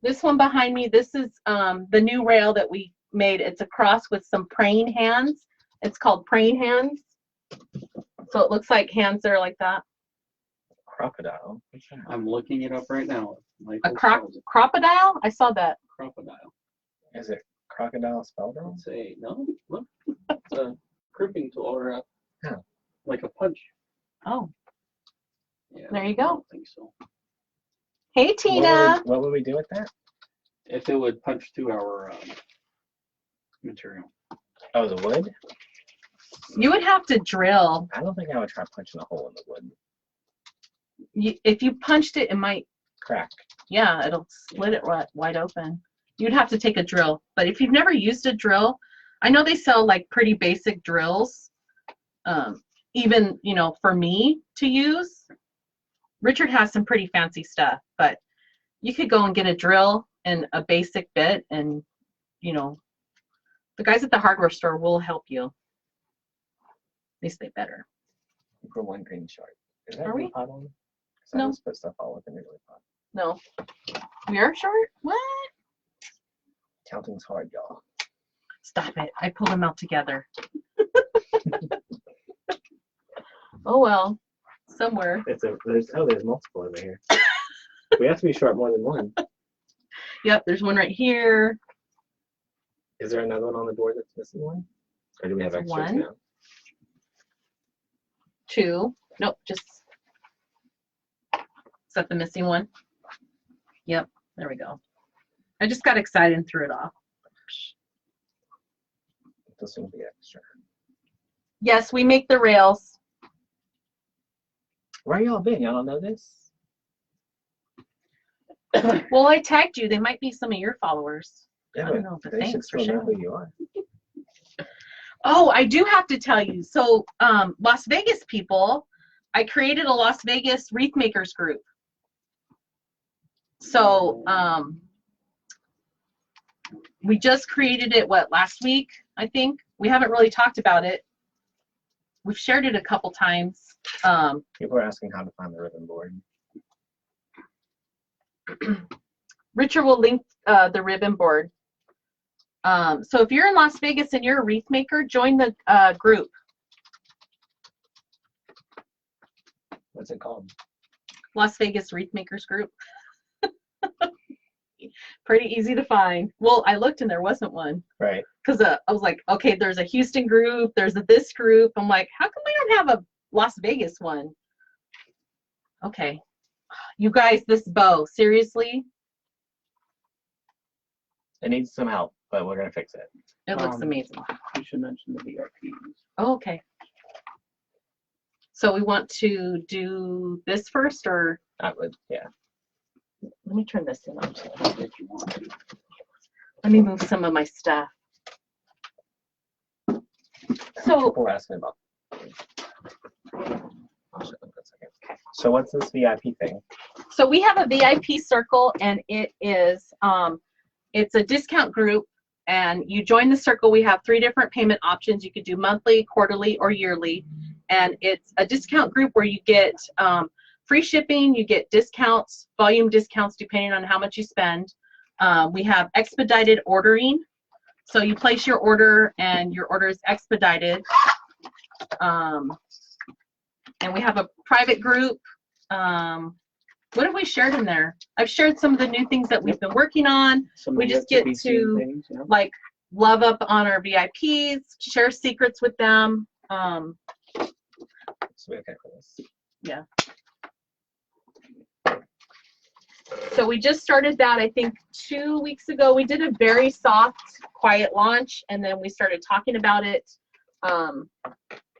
This one behind me, this is the new rail that we made. It's a cross with some praying hands. It's called praying hands. So it looks like hands that are like that. Crocodile. What's that? I'm looking it up right now. A crocodile? I saw that. Crocodile. Is it crocodile spelled wrong? Let's say, no, look. It's a crimping tool, or like a punch. Oh, Yeah, there you I go. don't think so. Hey, Tina. What would we do with that? If it would punch through our material. Oh, the wood? You would have to drill. I don't think I would try punching a hole in the wood. If you punched it, it might, Crack. yeah, it'll split it wide open. You'd have to take a drill. But if you've never used a drill, I know they sell like pretty basic drills. Even, for me to use. Richard has some pretty fancy stuff, but you could go and get a drill and a basic bit, and, the guys at the hardware store will help you. At least they better. For one green short. Is that Are glue we? pot on? No. I just put stuff all within the glue pot. No. We are short? What? Counting's hard, y'all. Stop it. I pulled them out together. Oh, well. Somewhere. There's multiple over here. We have to be short more than one. Yep, there's one right here. Is there another one on the board that's missing one? Or do we have That's extras one. now? 2. Nope, just Is that the missing one? Yep, there we go. I just got excited and threw it off. This will be extra. Yes, we make the rails. Where y'all been? Y'all don't know this? Well, I tagged you. They might be some of your followers. Yeah, I don't know, but they should thanks for still know sharing. who you are. Oh, I do have to tell you. So, Las Vegas people, I created a Las Vegas wreath makers group. So, we just created it, last week, I think? We haven't really talked about it. We've shared it a couple times. People are asking how to find the ribbon board. Richard will link the ribbon board. So if you're in Las Vegas and you're a wreath maker, join the group. What's it called? Las Vegas Wreath Makers Group. Pretty easy to find. Well, I looked and there wasn't one. Right. Because I was like, okay, there's a Houston group, there's this group. I'm like, how come we don't have a Las Vegas one? Okay. You guys, this bow, seriously? It needs some help, but we're going to fix it. It looks amazing. You should mention the VIPs. Oh, okay. So we want to do this first, or I would, yeah. let me turn this in. If you want to. Let me move some of my stuff. So, People were asking about. I'll show them in a second. So what's this VIP thing? so we have a VIP circle, and it is it's a discount group, and you join the circle. We have 3 different payment options. You could do monthly, quarterly, or yearly, and it's a discount group where you get free shipping, you get discounts, volume discounts depending on how much you spend. We have expedited ordering, so you place your order and your order is expedited. And we have a private group. What have we shared in there? I've shared some of the new things that we've been working on. Some We yet just get be seen to things, you know? like love up on our VIPs, share secrets with them. So we okay for this. Yeah. So we just started that, I think 2 weeks ago. We did a very soft, quiet launch, and then we started talking about it.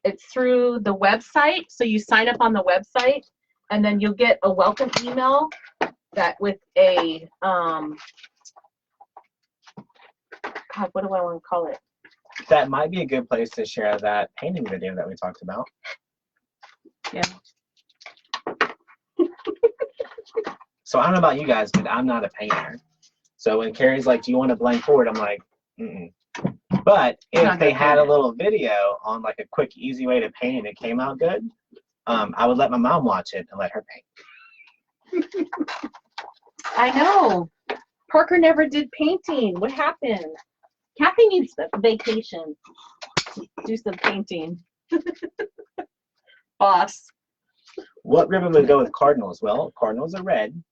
It's through the website, so you sign up on the website, and then you'll get a welcome email that with a, God, what do I want to call it? That might be a good place to share that painting video that we talked about. Yeah. So I don't know about you guys, but I'm not a painter. So when Kari's like, do you want a blank board? I'm like, mm-mm. But if they had a little video on like a quick, easy way to paint and it came out good, I would let my mom watch it and let her paint. I know. Parker never did painting. What happened? Kathy needs a vacation to do some painting. Boss. What ribbon would go with cardinals? Well, cardinals are red.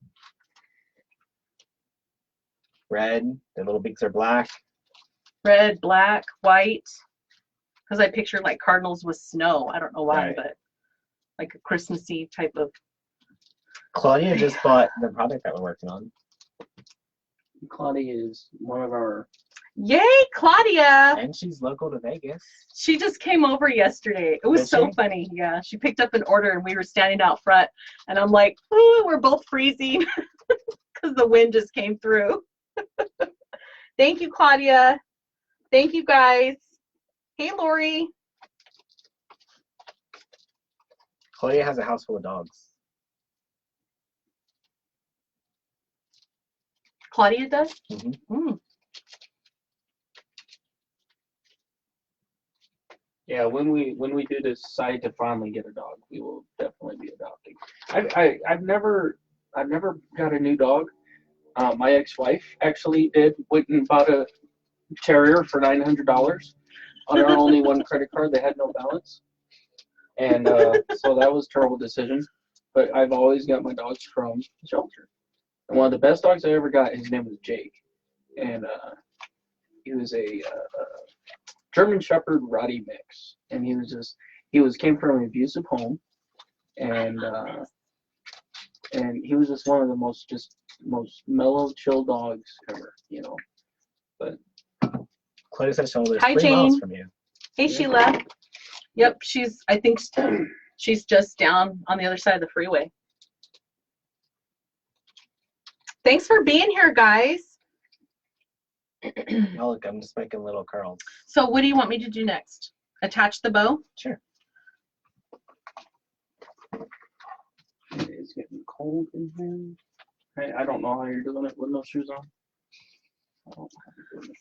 Red, their little beaks are black. Red, black, white. Because I pictured like cardinals with snow. I don't know why, Right. but like a Christmassy type of. Claudia just bought the product that we're working on. Claudia is one of our. Yay, Claudia! And she's local to Vegas. She just came over yesterday. It was Did so she? funny. Yeah, she picked up an order and we were standing out front, and I'm like, ooh, we're both freezing because the wind just came through. Thank you, Claudia. Thank you, guys. Hey, Lori. Claudia has a house full of dogs. Claudia does? Mhm. Mm. Yeah, when we do decide to finally get a dog, we will definitely be adopting. I've never got a new dog. My ex-wife actually went and bought a terrier for $900 on her only one credit card. They had no balance, and so that was a terrible decision. But I've always got my dogs from the shelter. And one of the best dogs I ever got, his name was Jake, and he was a German Shepherd Rottie mix, and he came from an abusive home, and and he was just one of the most mellow, chill dogs ever. You know, but Chloe said she'll live Hi, 3 miles Jane. from you. Hey, Sheila. Yep, I think she's just down on the other side of the freeway. Thanks for being here, guys. Oh, look, I'm just making little curls. So what do you want me to do next? Attach the bow? Sure. it is getting cold in here. Hey, I don't know how you're doing it with no shoes on. I don't know how you're doing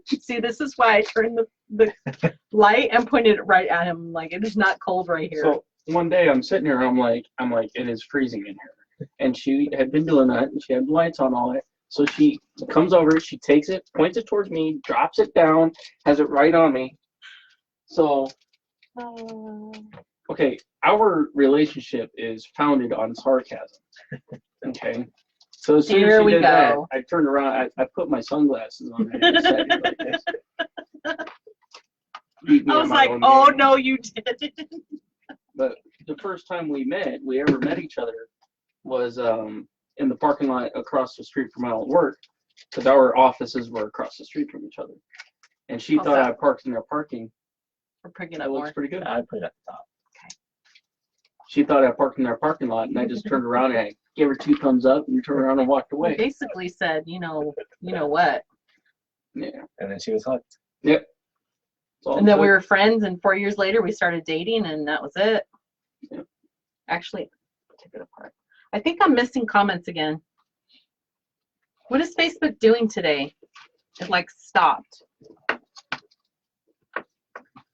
it. See, this is why I turned the light and pointed it right at him. Like, it is not cold right here. So one day I'm sitting here, I'm like, it is freezing in here. And she had been doing that, and she had the lights on all it. So she comes over, she takes it, points it towards me, drops it down, has it right on me. So, okay, our relationship is founded on sarcasm. Okay. So as soon as Here she we did that, go. I turned around, I put my sunglasses on and I sat here like this. Beat me I at was my like, own oh, game. no, you didn't. But the first time we ever met each other was in the parking lot across the street from my old work, because our offices were across the street from each other. And she How's thought that? I parked in their parking. We're picking That up looks more. pretty good. I put it at the top. She thought I parked in their parking lot, and I just turned around and I gave her 2 thumbs up and turned around and walked We away. basically said, you know what. Yeah. And then she was hooked. Yep. It's all And then we good. were friends, and 4 years later, we started dating, and that was it. Yep. Actually, take it apart. I think I'm missing comments again. What is Facebook doing today? It like stopped.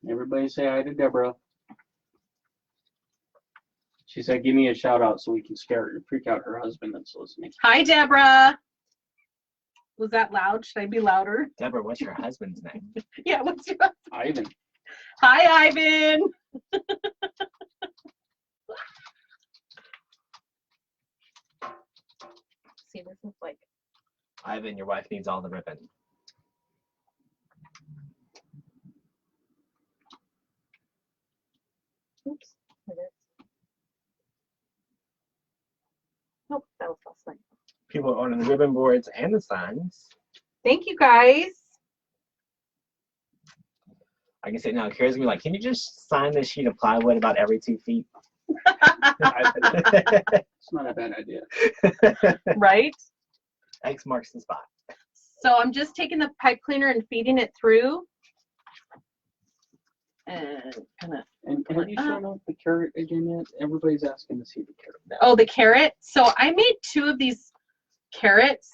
Everybody say hi to Deborah. She said, give me a shout out so we can freak out her husband that's listening. Hi, Deborah. Was that loud? Should I be louder? Deborah, what's your husband's name? Yeah, what's your Ivan. Hi, Ivan. See, this is like, Ivan, your wife needs all the ribbon. oops, it is. Nope, that was last night. People are ordering the ribbon boards and the signs. Thank you, guys. I can say now, Kara's gonna be like, can you just sign this sheet of plywood about every 2 feet? It's not a bad idea. Right? X marks the spot. So I'm just taking the pipe cleaner and feeding it through. And kind of, And have you shown off the carrot again yet? Everybody's asking to see the carrot. oh, the carrot. So I made 2 of these carrots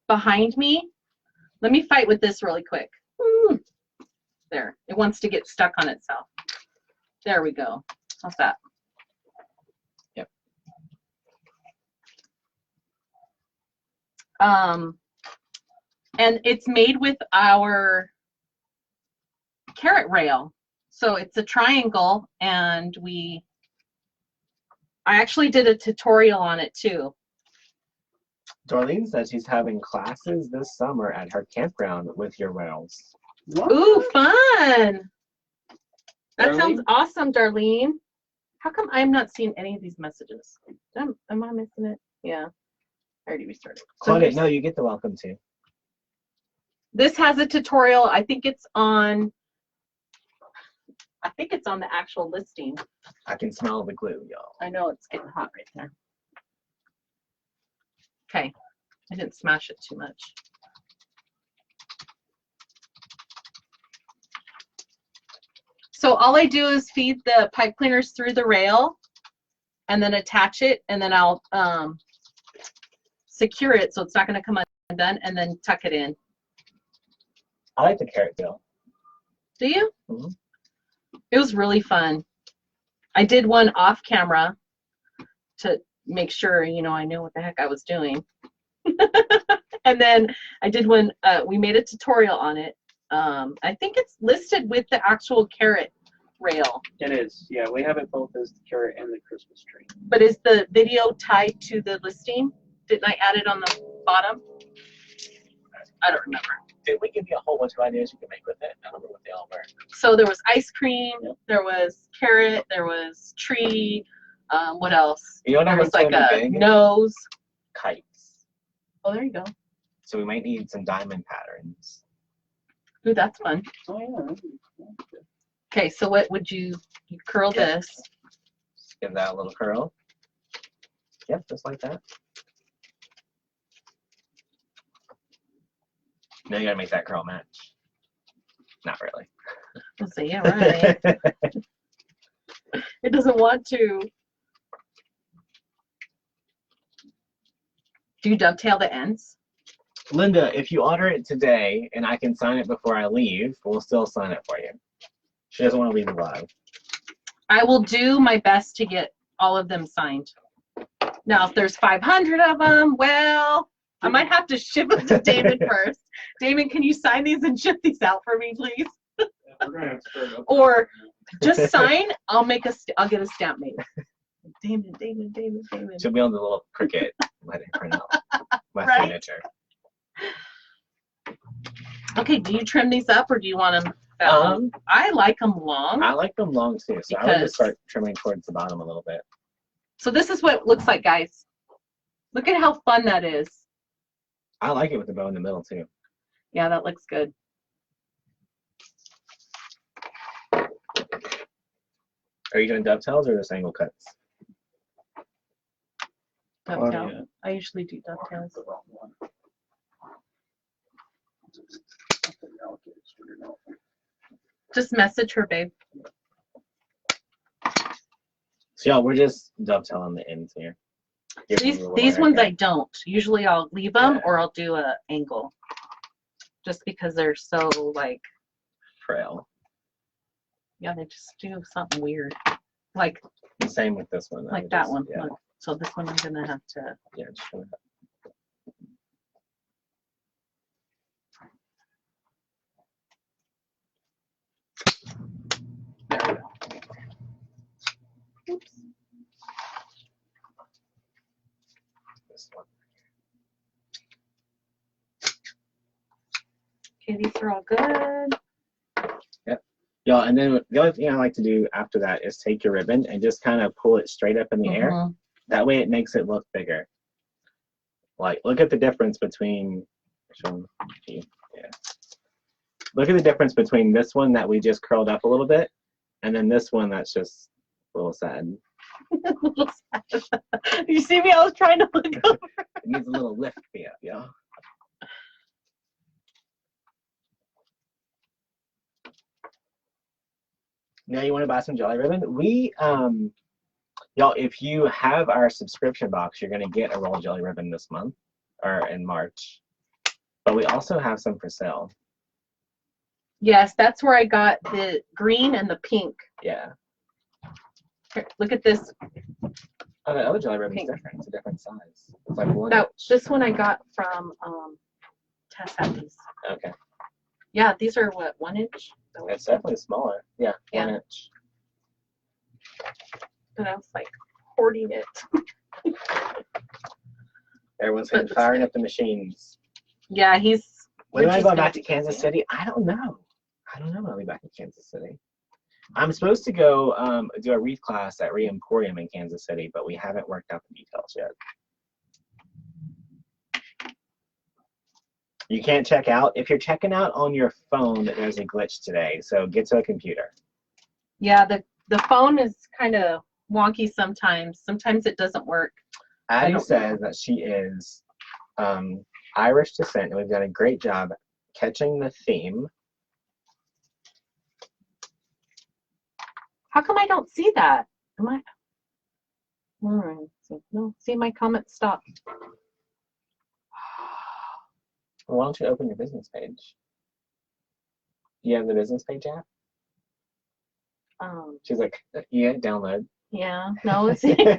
behind me. Let me fight with this really quick. There, it wants to get stuck on itself. There we go. How's that? Yep. And it's made with our carrot rail. So it's a triangle, and I actually did a tutorial on it too. Darlene says she's having classes this summer at her campground with your rails. What? Ooh, fun! That Darlene? sounds awesome, Darlene. How come I'm not seeing any of these messages? Am I missing it? Yeah. I already restarted. So Claudia, here's- no, you get the welcome to. This has a tutorial. I think it's on the actual listing. I can smell the glue, y'all. I know it's getting hot right there. Okay. I didn't smash it too much. So all I do is feed the pipe cleaners through the rail and then attach it, and then I'll secure it so it's not going to come undone, and then tuck it in. I like the carrot feel. Do you? Mhm. It was really fun. I did one off camera to make sure, I knew what the heck I was doing. And then I did one, we made a tutorial on it. I think it's listed with the actual carrot rail. It is. Yeah, we have it both as the carrot and the Christmas tree. But is the video tied to the listing? Didn't I add it on the bottom? I don't remember. Did we give you a whole bunch of ideas you can make with it? I don't remember what they all were. So there was ice cream, there was carrot, there was tree, What else? You know what I There was think like would a be big? nose. Kites. Oh, there you go. So we might need some diamond patterns. Ooh, that's fun. Oh yeah. Okay, so what would you curl this? Just give that a little curl. Yep, just like that. Now you gotta make that curl match. Not really. We'll say, yeah, right. It doesn't want to. Do you dovetail the ends? Linda, if you order it today and I can sign it before I leave, we'll still sign it for you. She doesn't want to leave alive. I will do my best to get all of them signed. Now, if there's 500 of them, well, I might have to ship them to Damon first. Damon, can you sign these and ship these out for me, please? Yeah, we're gonna have to start up. Or just sign. I'll get a stamp made. Damon. She'll be on the little cricket. Let it print out my Right. signature. Okay, do you trim these up or do you want them? I like them long. I like them long too, so I would just start trimming towards the bottom a little bit. So this is what it looks like, guys. Look at how fun that is. I like it with the bow in the middle too. Yeah, that looks good. Are you doing dovetails or just angle cuts? Dovetail. yeah. I usually do dovetails. The wrong one. Just message her, babe. So y'all, we're just dovetailing the ends here. Give them a little These ones I haircut. don't. Usually I'll leave them Yeah. or I'll do a angle. Just because they're so like, Frail. yeah, they just do something weird. Like Same with this one. I like would that just- one. Yeah, Look. So this one I'm gonna have to. yeah, just trim it up. There we go. Oops. This one. Okay, these are all good. Y'all, and then the other thing I like to do after that is take your ribbon and just kind of pull it straight up in the air. Mhm. That way it makes it look bigger. Like, look at the difference between, yeah. Look at the difference between this one that we just curled up a little bit and then this one that's just a little sad. You see me? I was trying to look over. It needs a little lift me up, y'all. Now you want to buy some Jolly Ribbon? We, y'all, if you have our subscription box, you're going to get a roll of Jolly Ribbon this month, or in March. But we also have some for sale. Yes, that's where I got the green and the pink. Yeah. Here, look at this. Oh, the other Jolly Ribbon's Pink. different. It's a different size. It's like one. Now, this one I got from Tess had these. Okay. Yeah, these are what, 1 inch? It's definitely smaller. Yeah, Yeah. 1 inch. But I was like hoarding it. Everyone's But been it's firing good. up the machines. Yeah, When am I Richie's going gonna back to be Kansas busy. City? I don't know. When I'll be back in Kansas City. I'm supposed to go do a Wreath class at Emporium in Kansas City, but we haven't worked out the details yet. You can't check out. If you're checking out on your phone, there's a glitch today, so get to a computer. Yeah, the phone is kind of wonky sometimes. Sometimes it doesn't work. I Addie don't says that she is Irish descent, and we've done a great job catching the theme. How come I don't see that? Am I? All right. No, see my comment stopped. Well, why don't you open your business page? You have the business page app? She's like, yeah, download. Yeah, no, it's here.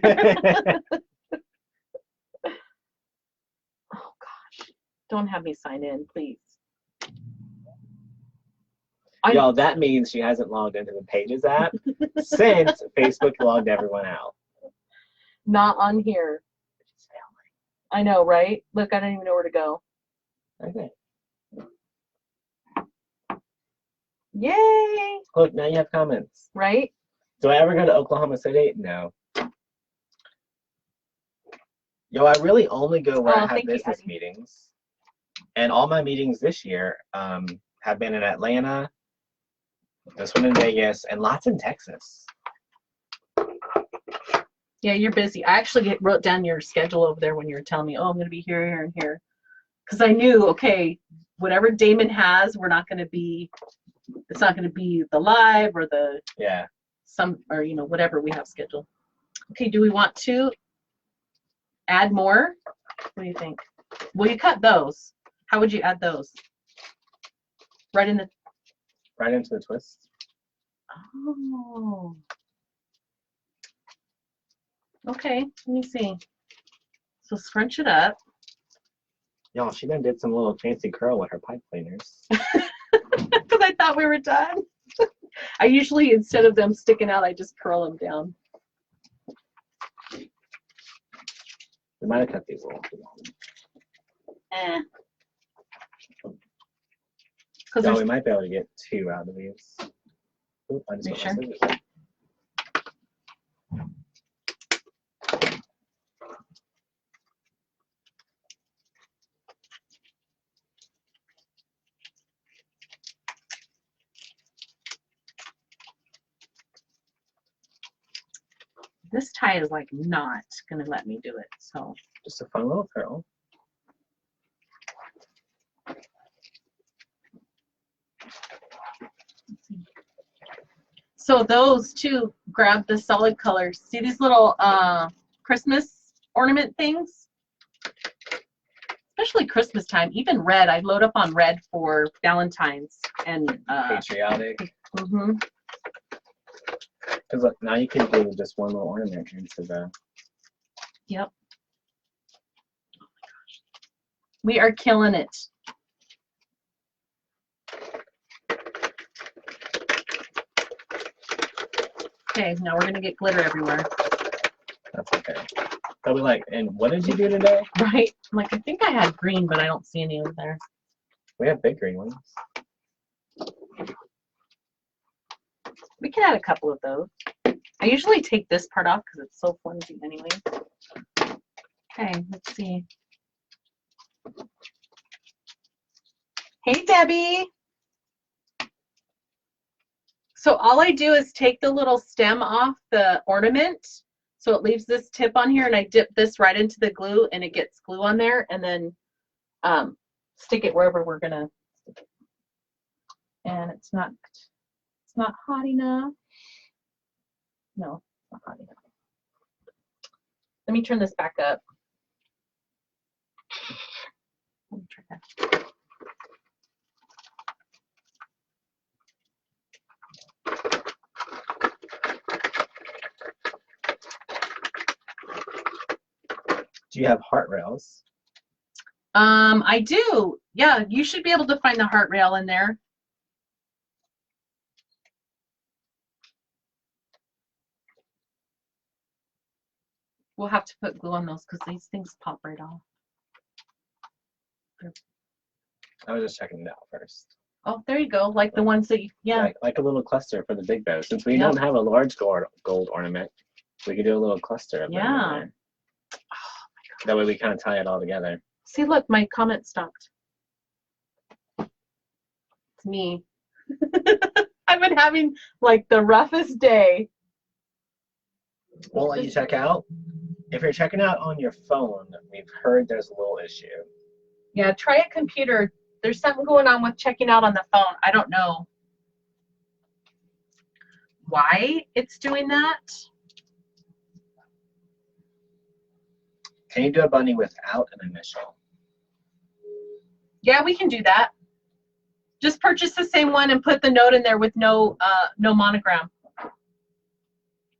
Oh gosh, don't have me sign in, please. Y'all, that means she hasn't logged into the Pages app since Facebook logged everyone out. Not on here. I know, right? Look, I don't even know where to go. Okay. Yay! Look, now you have comments. Right? Do I ever go to Oklahoma City? No. Yo, I really only go where Oh, I have thank you, business Abby. meetings. And all my meetings this year have been in Atlanta, this one in Vegas, and lots in Texas. Yeah, you're busy. I actually wrote down your schedule over there when you were telling me, oh, I'm going to be here, here, and here. Because I knew, okay, whatever Damon has, we're not going to be, it's not going to be the live or the, Yeah. or, you know, whatever we have scheduled. Okay, do we want to add more? What do you think? Will you cut those? How would you add those? Right in the, Right into the twist. oh. Okay, let me see. So scrunch it up. Y'all, she done did some little fancy curl with her pipe cleaners. Because I thought we were done. I usually, instead of them sticking out, I just curl them down. We might have cut these a little too long. Because No, we might be able to get 2 out of these. Oop, I just You put my sure? scissors in. this tie is like not going to let me do it. So Just a fun little curl. So those two, grab the solid colors. See these little Christmas ornament things? Especially Christmas time. Even red. I load up on red for Valentine's. And Patriotic. mhm. Because look, now you can do just one little ornament into the. Yep. Oh my gosh. We are killing it. Okay, now we're gonna get glitter everywhere. That's okay. They'll be like, and what did you do today? Right? I'm like, I think I had green, but I don't see any over there. We have big green ones. We can add a couple of those. I usually take this part off because it's so flimsy anyway. Okay, let's see. Hey, Debbie. So all I do is take the little stem off the ornament. So it leaves this tip on here, and I dip this right into the glue, and it gets glue on there, and then stick it wherever we're gonna. And it's not hot enough. No, it's not hot enough. Let me turn this back up. Let me try that. Do you have heart rails? I do. Yeah, you should be able to find the heart rail in there. We'll have to put glue on those because these things pop right off. I was just checking it out first. Oh, there you go. Like the ones that you, yeah. Like a little cluster for the big bow. Since we Yep. don't have a large gold ornament, we could do a little cluster of them in Yeah. there. That way we kind of tie it all together. See, look, my comment stopped. It's me. I've been having like the roughest day. We'll let you check out. If you're checking out on your phone, we've heard there's a little issue. Yeah, try a computer. There's something going on with checking out on the phone. I don't know why it's doing that. Can you do a bunny without an initial? Yeah, we can do that. Just purchase the same one and put the note in there with no monogram.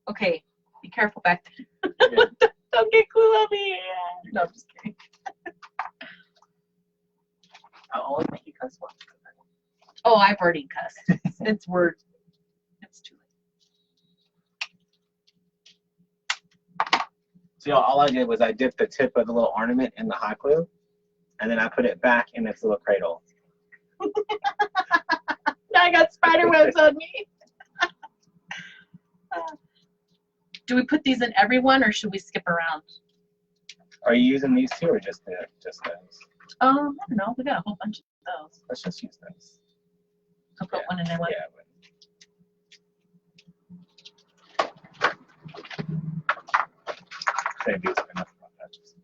Okay, be careful back there. Yeah. Don't get glue on me. No, I'm just kidding. I'll only make you cuss once. Oh, I've already cussed. It's word. It's too late. So all I did was I dipped the tip of the little ornament in the hot glue, and then I put it back in its little cradle. Now I got spider webs on me. Do we put these in every one, or should we skip around? Are you using these two or just those? I don't know. We got a whole bunch of those. Let's just use those. I'll put one in there. One. Yeah. Same use enough patches.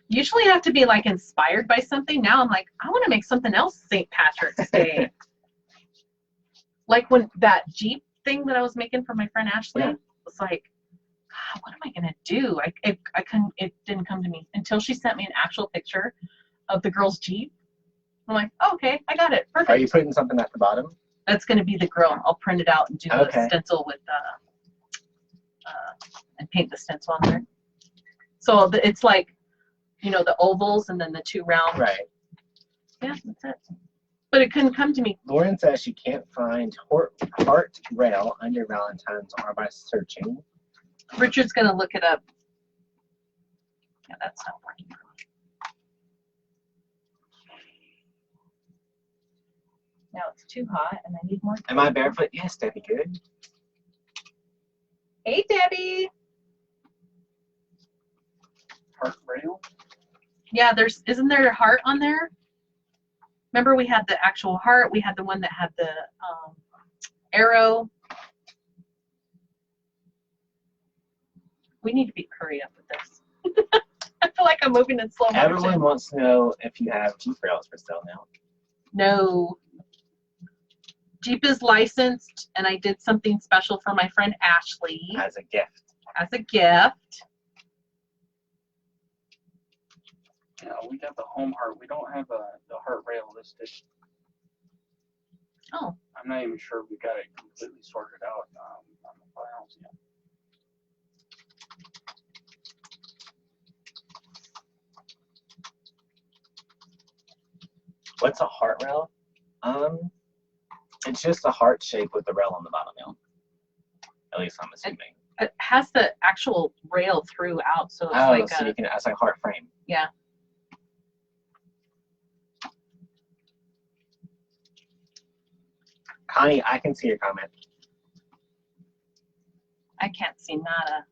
Usually I have to be like inspired by something. Now I'm like, I want to make something else St. Patrick's Day. Like when that Jeep thing that I was making for my friend Ashley was like, God, what am I gonna do? I couldn't. It didn't come to me until she sent me an actual picture of the girl's Jeep. I'm like, oh, okay, I got it. Perfect. Are you putting something at the bottom? That's gonna be the grill. I'll print it out and do a stencil with and paint the stencil on there. So it's like, you know, the ovals and then the two round. Right. Yeah, that's it. But it couldn't come to me. Lauren says she can't find heart rail under Valentine's or by searching. Richard's gonna look it up. Yeah, that's not working. Now it's too hot and I need more. Am I barefoot? Yes, Debbie, good. Hey, Debbie. Heart rail? Yeah, isn't there a heart on there? Remember we had the actual heart, we had the one that had the arrow. We need to hurry up with this. I feel like I'm moving in slow motion. Everyone wants to know if you have Jeep rails for sale now. No. Jeep is licensed, and I did something special for my friend Ashley. As a gift. As a gift. Yeah, we got the home heart. We don't have the heart rail listed. Oh. I'm not even sure we got it completely sorted out on the files yet. What's a heart rail? It's just a heart shape with the rail on the bottom, at least I'm assuming. It has the actual rail throughout, so it's like so you can, it's like heart frame. Yeah. Connie, I can see your comment. I can't see nada.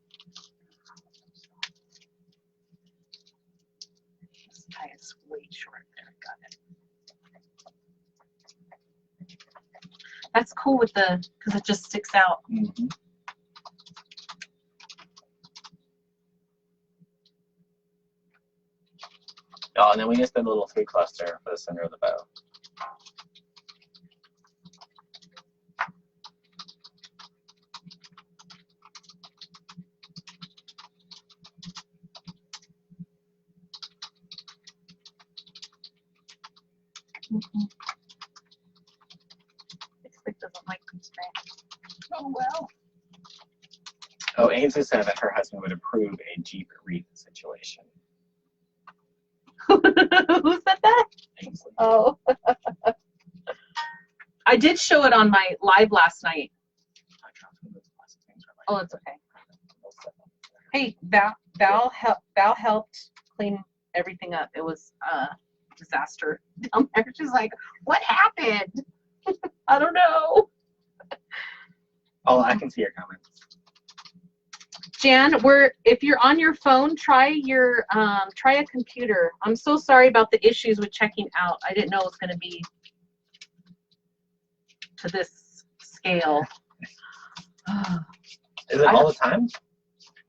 This tie is way short there. Got it. That's cool with because it just sticks out. Mm-hmm. Oh, and then we just did a little 3 cluster for the center of the bow. Mm-hmm. Doesn't like constraints. Oh well. Oh, Ainsley said that her husband would approve a Jeep Wreath situation. Who said that? Ainsley. Oh. I did show it on my live last night. Oh, it's okay. Hey, Val helped clean everything up. It was a disaster down there. She's like, what happened? I don't know. Oh, I can see your comments. Jan, if you're on your phone, try a computer. I'm so sorry about the issues with checking out. I didn't know it was going to be to this scale. Is it all the time?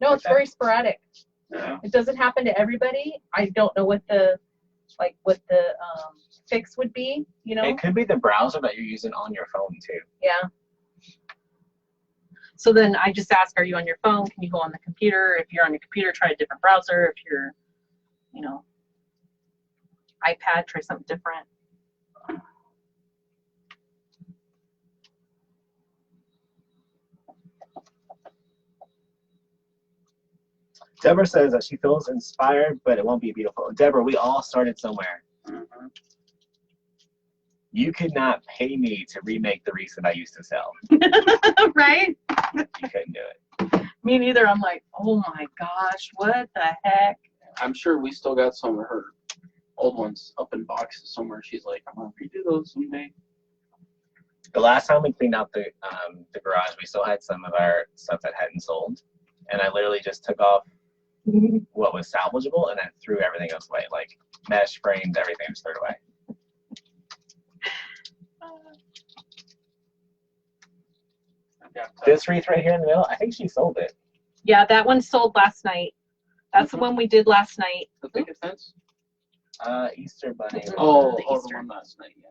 No, it's very sporadic. Yeah. It doesn't happen to everybody. I don't know what the fix would be, you know? It could be the browser that you're using on your phone too. Yeah. So then I just ask, are you on your phone? Can you go on the computer? If you're on your computer, try a different browser. If you're, iPad, try something different. Deborah says that she feels inspired, but it won't be beautiful. Deborah, we all started somewhere. Mm-hmm. You could not pay me to remake the wreaths that I used to sell. Right? You couldn't do it. Me neither. I'm like, oh my gosh, what the heck? I'm sure we still got some of her old ones up in boxes somewhere. She's like, I'm going to redo those someday. The last time we cleaned out the garage, we still had some of our stuff that hadn't sold, and I literally just took off what was salvageable and then threw everything else away, like mesh frames, everything was thrown away. This wreath right here in the middle, I think she sold it. Yeah, that one sold last night. That's the one we did last night. The picket fence? Easter bunny. Oh, The the Easter. one last night, yeah.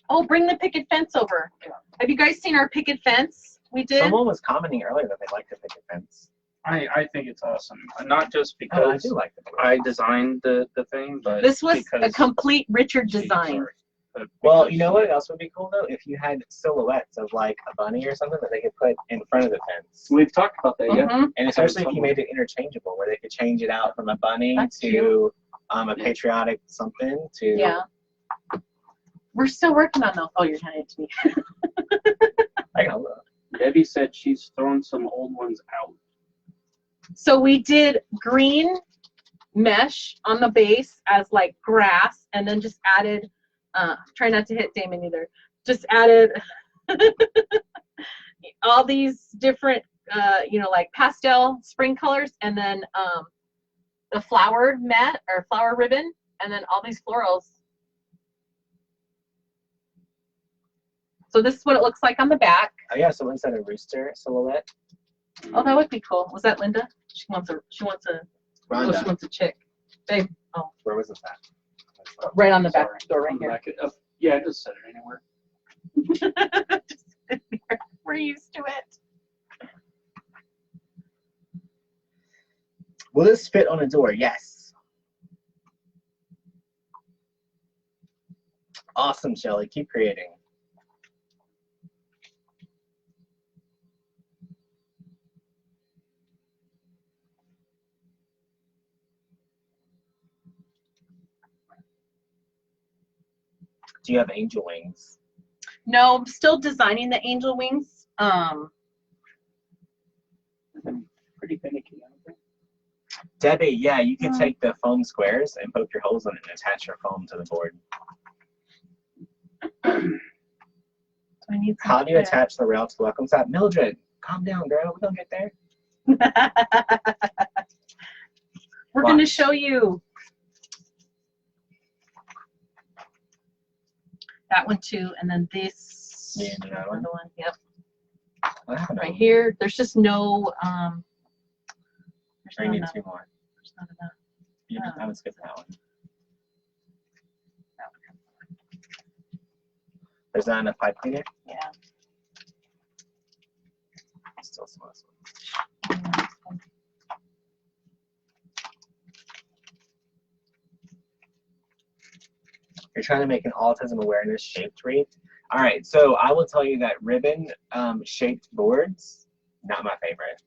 Oh, bring the picket fence over. Yeah. Have you guys seen our picket fence we did? Someone was commenting earlier that they liked the picket fence. I think it's awesome. Not just Oh, I because do like the I designed the thing, but This was a because complete Richard she- design. sorry, but Well, because you know what else would be cool though? If you had silhouettes of like a bunny or something that they could put in front of the fence. We've talked about that, yeah. Mhm. And especially if you made it interchangeable, where they could change it out from a bunny That's to cute. a patriotic something to. Yeah. We're still working on those. Oh, you're handing it to me. I don't know. Debbie said she's thrown some old ones out. So we did green mesh on the base as like grass, and then just added, try not to hit Damon either, just added all these different, like pastel spring colors, and then the flower mat or flower ribbon, and then all these florals. So this is what it looks like on the back. Oh yeah, so instead of rooster silhouette, Oh, that would be cool. Was that Linda? She wants a, oh, she Rhonda, wants a chick. Babe, where was this at? right on the back Sorry. door right On the here. back of- yeah, just set it anywhere. We're used to it. Will this fit on a door? Yes. Awesome, Shelly. Keep creating. Do you have angel wings? No, I'm still designing the angel wings. Pretty finicky, I think. Debbie, yeah, you can take the foam squares and poke your holes in it and attach your foam to the board. I need some How do you thread. attach the rail to the welcome mat? Mildred, calm down, girl. We're gonna get there. We're going to Watch. show you. That one too, and then this Yeah, another one? other one. Yep, What happened? right here. There's just no there's I not need enough. two more. There's not enough. You can have skip that one. There's not enough pipe cleaner? Yeah. Still small. You're trying to make an autism awareness shaped wreath. All right, so I will tell you that ribbon shaped boards, not my favorite.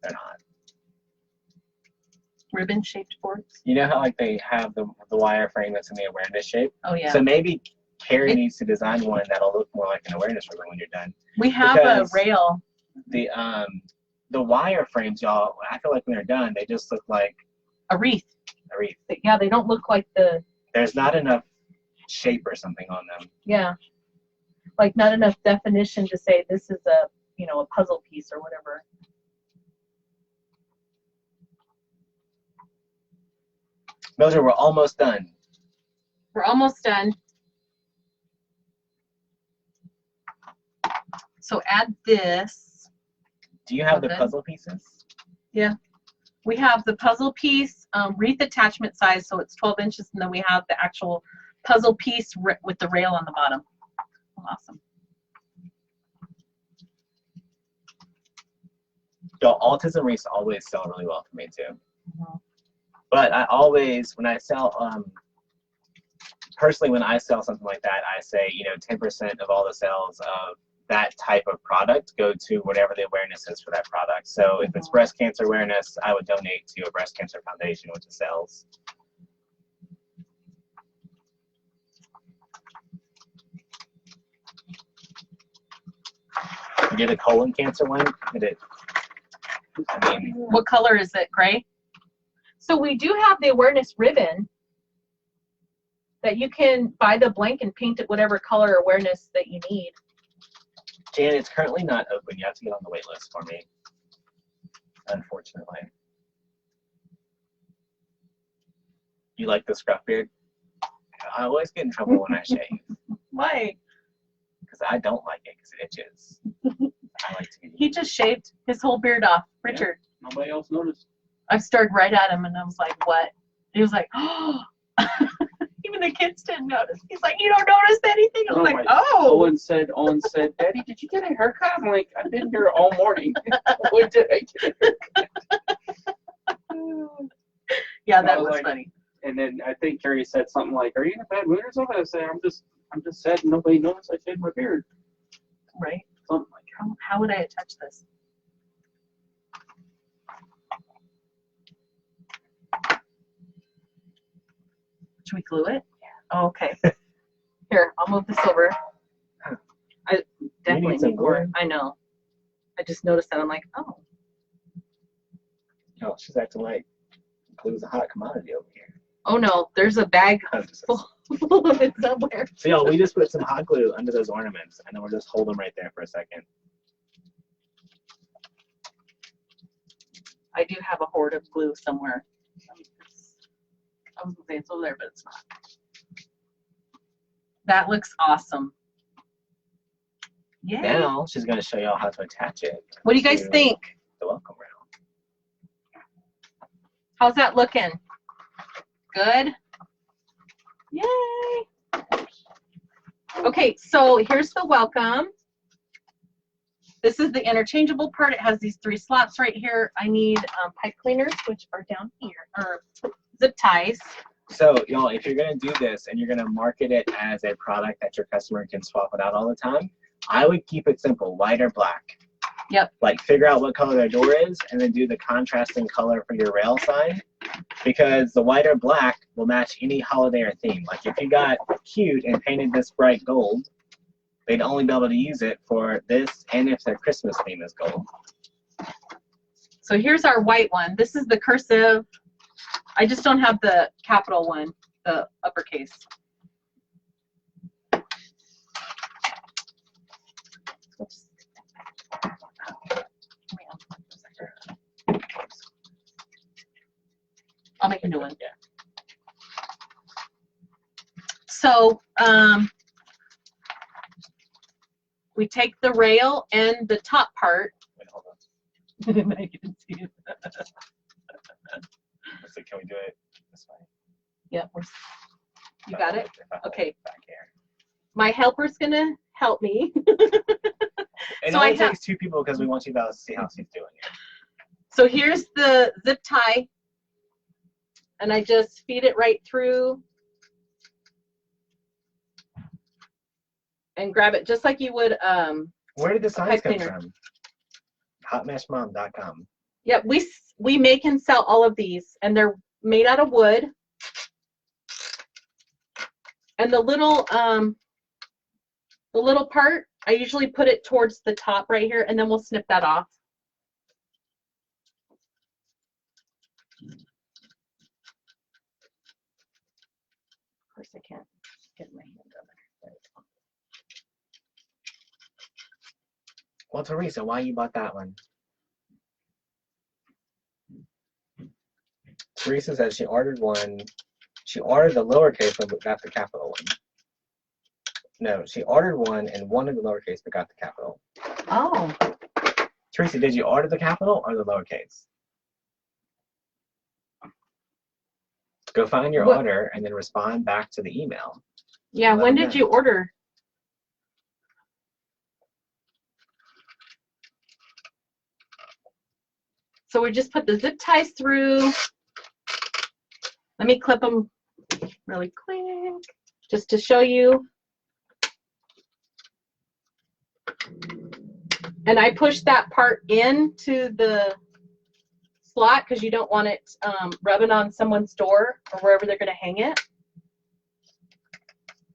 They're not. Ribbon shaped boards. You know how like they have the wire frame that's in the awareness shape? Oh yeah. So maybe Kari needs to design one that'll look more like an awareness ribbon when you're done. We have because- a rail. The wire frames, y'all, I feel like when they're done, they just look like A wreath. a wreath. Yeah, they don't look like the, There's not enough shape or something on them. yeah, like not enough definition to say this is a, a puzzle piece or whatever. Mildred, we're almost done. We're almost done. So add this. Do you have the Okay. puzzle pieces? We have the puzzle piece, wreath attachment size, so it's 12 inches, and then we have the actual puzzle piece with the rail on the bottom. Awesome. Yo, autism wreaths always sell really well for me too. Mhm. But I always, when I sell, personally, when I sell something like that, I say, 10% of all the sales of that type of product go to whatever the awareness is for that product. So if it's breast cancer awareness, I would donate to a breast cancer foundation, which it sells. You did a colon cancer one? I mean, What color is it? Gray? So we do have the awareness ribbon that you can buy the blank and paint it whatever color awareness that you need. Jan, it's currently not open. You have to get on the wait list for me. Unfortunately. You like the scruff beard? I always get in trouble when I shave. Why? Because I don't like it because it itches. I like to be. He just shaved his whole beard off. Richard. Nobody else noticed. I stared right at him and I was like, what? He was like, oh. Even the kids didn't notice. He's like, you don't notice anything? I was like, oh. Owen said, Daddy, did you get a haircut? I'm like, I've been here all morning. When did I get a haircut? Yeah, that was like, funny. And then I think Carrie said something like, are you in a bad mood or something? I said, I'm just sad nobody noticed I shaved my beard. Right? Something like that. How would I attach this? Should we glue it? Yeah. Oh, okay. Here, I'll move this over. I definitely some need more. glue. I know. I just noticed that. I'm like, oh. Oh, she's acting like glue's a hot commodity over here. Oh no, there's a bag full of it somewhere. So y'all, we just put some hot glue under those ornaments, and then we'll just hold them right there for a second. I do have a hoard of glue somewhere. I was gonna say it's over there, but it's not. That looks awesome. Yeah. Now she's going to show y'all how to attach it. What do you guys to think? The welcome round. How's that looking? Good? Yay! Okay, so here's the welcome. This is the interchangeable part. It has these 3 slots right here. I need pipe cleaners, which are down here, or zip ties. So y'all, if you're going to do this and you're going to market it as a product that your customer can swap it out all the time, I would keep it simple, white or black. Yep. Like figure out what color their door is and then do the contrasting color for your rail sign, because the white or black will match any holiday or theme. Like if you got cute and painted this bright gold, they'd only be able to use it for this and if their Christmas theme is gold. So here's our white one. This is the cursive. I just don't have the capital one, the uppercase. I'll make a new one. Yeah. So we take the rail and the top part. Wait, hold on. Now you can see it. So can we do it this way? Yeah, you got it? If I hold Okay. it back here. My helper's gonna help me. It So only I have- takes 2 people because we want you to see how she's doing it. So here's the zip tie, and I just feed it right through and grab it just like you would. Where did the signs pipe come cleaner. from? Hotmeshmom.com. Yeah, we make and sell all of these, and they're made out of wood. And the little part, I usually put it towards the top right here, and then we'll snip that off. Of course, I can't get my hand over there. Well, Teresa, why you bought that one? Teresa said she ordered one. She ordered the lowercase one, but got the capital one. No, she ordered one and wanted the lowercase, but got the capital. Oh, Teresa, did you order the capital or the lowercase? Go find your What- order and then respond back to the email. yeah. Let When them did know. you order? So we just put the zip ties through. Let me clip them really quick, just to show you. And I push that part into the slot because you don't want it rubbing on someone's door or wherever they're going to hang it.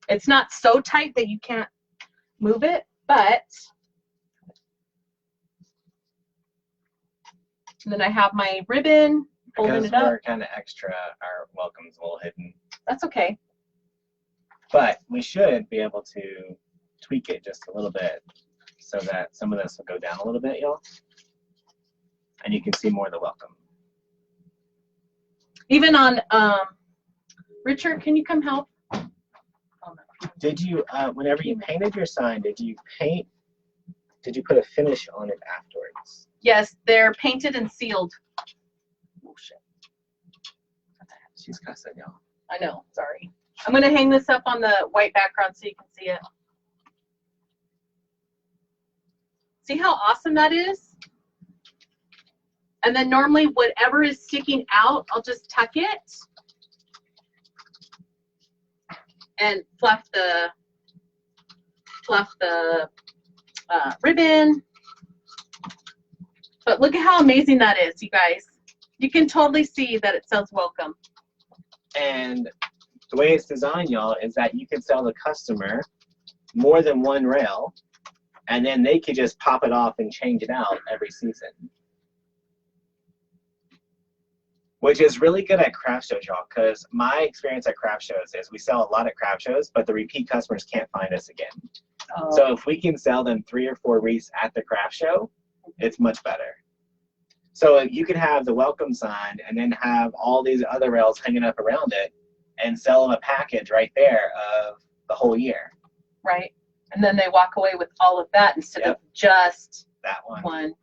It's not so tight that you can't move it, but and then I have my ribbon holding Because it up. we're kind of extra, our welcome's a little hidden. That's okay. But we should be able to tweak it just a little bit so that some of this will go down a little bit, y'all. And you can see more of the welcome. Even on, Richard, can you come help? Oh, no. Did you, whenever you painted your sign, did you put a finish on it afterwards? Yes, they're painted and sealed. Oh, shit. She's cussing, y'all. I know, sorry. I'm going to hang this up on the white background so you can see it. See how awesome that is? And then normally whatever is sticking out, I'll just tuck it and fluff the ribbon. But look at how amazing that is, you guys. You can totally see that it says welcome. And the way it's designed, y'all, is that you can sell the customer more than one rail, and then they could just pop it off and change it out every season. Which is really good at craft shows, y'all, because my experience at craft shows is we sell a lot at craft shows, but the repeat customers can't find us again. Oh. So if we can sell them 3 or 4 wreaths at the craft show, it's much better. So you could have the welcome sign and then have all these other rails hanging up around it and sell them a package right there of the whole year. Right. And then they walk away with all of that instead of just That one. one.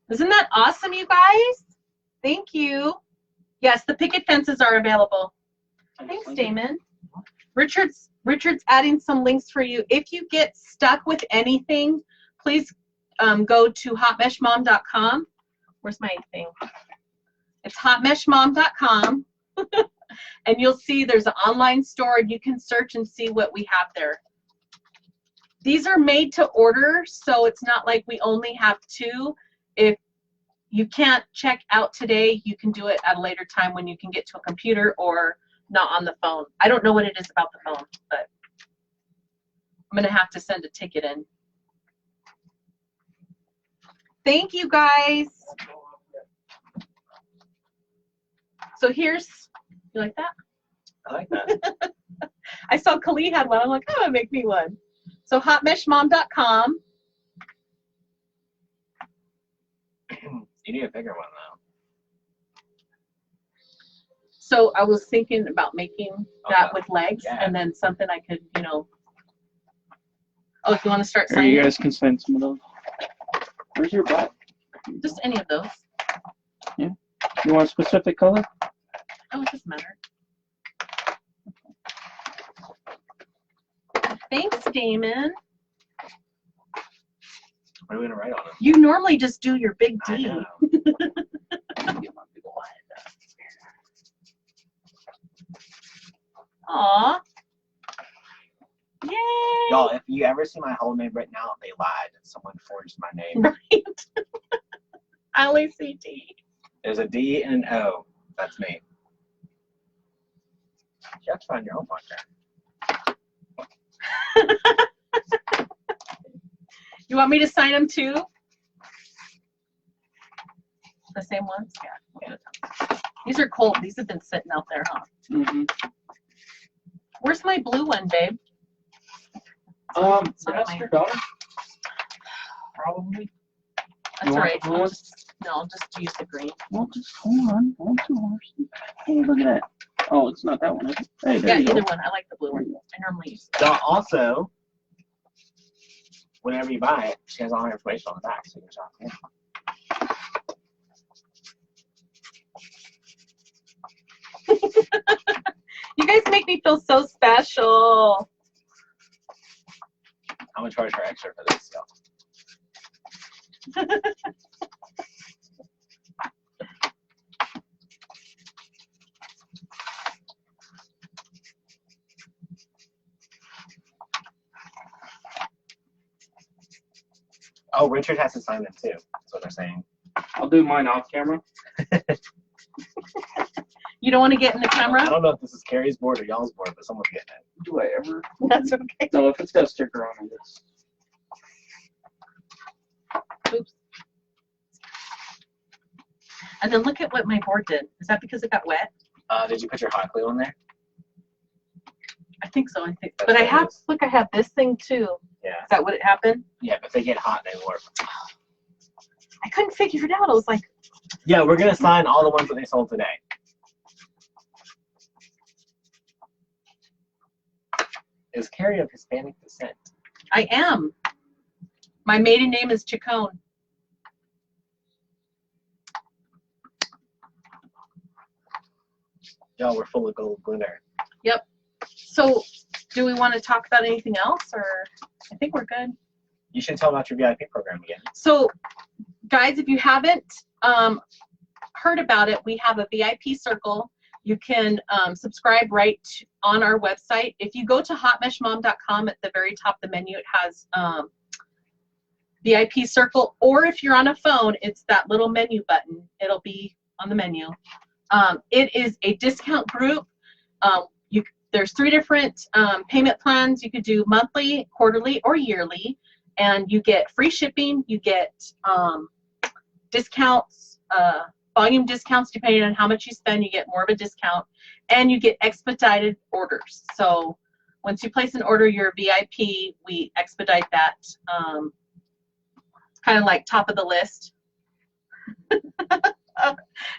Isn't that awesome, you guys? Thank you. Yes, the picket fences are available. Thanks, Damon. Richard's adding some links for you. If you get stuck with anything, please go to hotmeshmom.com. Where's my thing? It's hotmeshmom.com. And you'll see there's an online store and you can search and see what we have there. These are made to order, so it's not like we only have 2. If you can't check out today, you can do it at a later time when you can get to a computer or not on the phone. I don't know what it is about the phone, but I'm gonna have to send a ticket in. Thank you, guys. So here's, you like that? I like that. I saw Kali had one. I'm like, oh, make me one. So hotmeshmom.com. You need a bigger one, though. So I was thinking about making that with legs, yeah. and then something I could, you know. Oh, if you want to start Or signing, you guys can send some of those. Where's your black? just any of those. You want a specific color? Oh, it doesn't matter. Thanks, Damon. What are we gonna write on them? You normally just do your big I D. know. Aw. Yay! Y'all, if you ever see my whole name written out, they lied. Someone forged my name. Right. I only see D. There's a D and an O. That's me. You have to find your own marker. You want me to sign them too? The same ones? Yeah. These are cold. These have been sitting out there, huh? Mm-hmm. Where's my blue one, babe? That's your daughter? Probably. That's You all want right. the blue one? I'll just use the green. Well, just hold on. Hold on. Hey, look at that. Oh, it's not that one, is it? Hey, there Yeah, you either go. one. I like the blue one. I normally use it. Y'all, also, whenever you buy it, she has all her information on the back, so you can shop it. You guys make me feel so special. I'm gonna charge her extra for this, y'all. Oh, Richard has to sign them too. That's what they're saying. I'll do mine off camera. You don't want to get in the I camera? don't know if this is Carrie's board or y'all's board, but someone's getting it. Do I ever? That's okay. No, if it's got a sticker on it, it's. Oops. And then look at what my board did. Is that because it got wet? Did you put your hot glue on there? I think so. That's But I what it have, is. look, I have this thing too. Yeah. Is that what it happened? Yeah, but if they get hot, they warp. I couldn't figure it out. I was like, Yeah, we're gonna sign all the ones that they sold today. Is Kari of Hispanic descent? I am. My maiden name is Chacon. Y'all were full of gold glitter. So, do we want to talk about anything else, or I think we're good. You should tell about your VIP program again. So, guys, if you haven't heard about it, we have a VIP circle. You can subscribe right on our website. If you go to hotmeshmom.com, at the very top of the menu, it has VIP circle. Or if you're on a phone, it's that little menu button. It'll be on the menu. It is a discount group. There's 3 different payment plans. You could do monthly, quarterly, or yearly. And you get free shipping. You get discounts, volume discounts depending on how much you spend. You get more of a discount, and you get expedited orders. So once you place an order, you're VIP. We expedite that. Kind of like top of the list.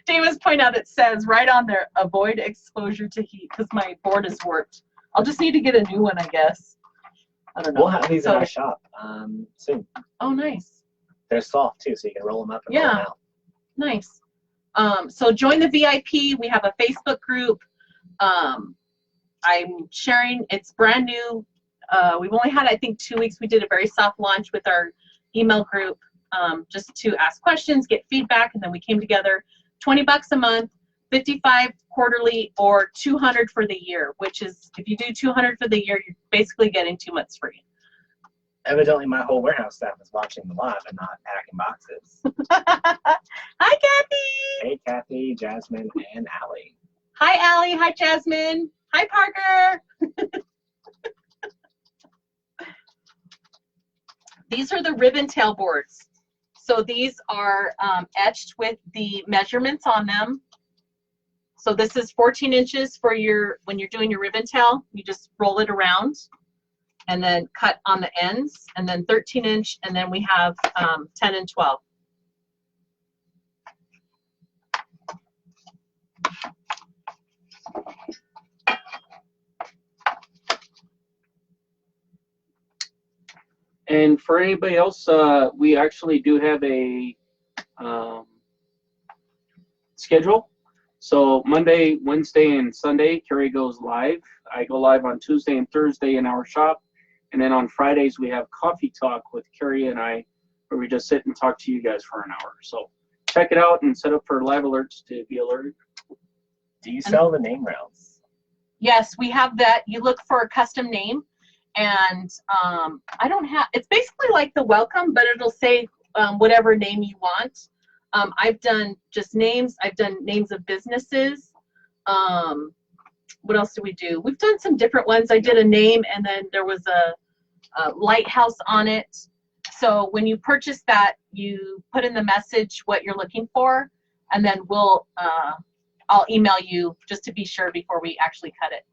Davis point out, it says right on there, avoid exposure to heat, because my board is warped. I'll just need to get a new one, I guess. I don't know. We'll have these in our shop soon. Oh, nice. They're soft too, so you can roll them up and roll them out. Nice. So join the VIP. We have a Facebook group. I'm sharing. It's brand new. We've only had, I think, 2 weeks. We did a very soft launch with our email group, just to ask questions, get feedback, and then we came together. $20 a month, $55 quarterly, or $200 for the year. Which is, if you do $200 for the year, you're basically getting 2 months free. Evidently, my whole warehouse staff is watching the live and not packing boxes. Hi, Kathy. Hey, Kathy, Jasmine, and Allie. Hi, Allie. Hi, Jasmine. Hi, Parker. These are the ribbon tail boards. So these are etched with the measurements on them. So this is 14 inches for your, when you're doing your ribbon tail, you just roll it around and then cut on the ends, and then 13 inch, and then we have 10 and 12. And for anybody else, we actually do have a schedule. So Monday, Wednesday, and Sunday, Kari goes live. I go live on Tuesday and Thursday in our shop. And then on Fridays, we have coffee talk with Kari and I, where we just sit and talk to you guys for an hour. So check it out and set up for live alerts to be alerted. Do you sell the name rails? Yes, we have that. You look for a custom name, and I don't have, it's basically like the welcome, but it'll say whatever name you want. I've done just names. I've done names of businesses. What else do we do? We've done some different ones. I did a name, and then there was a lighthouse on it. So when you purchase that, you put in the message what you're looking for, and then we'll I'll email you just to be sure before we actually cut it.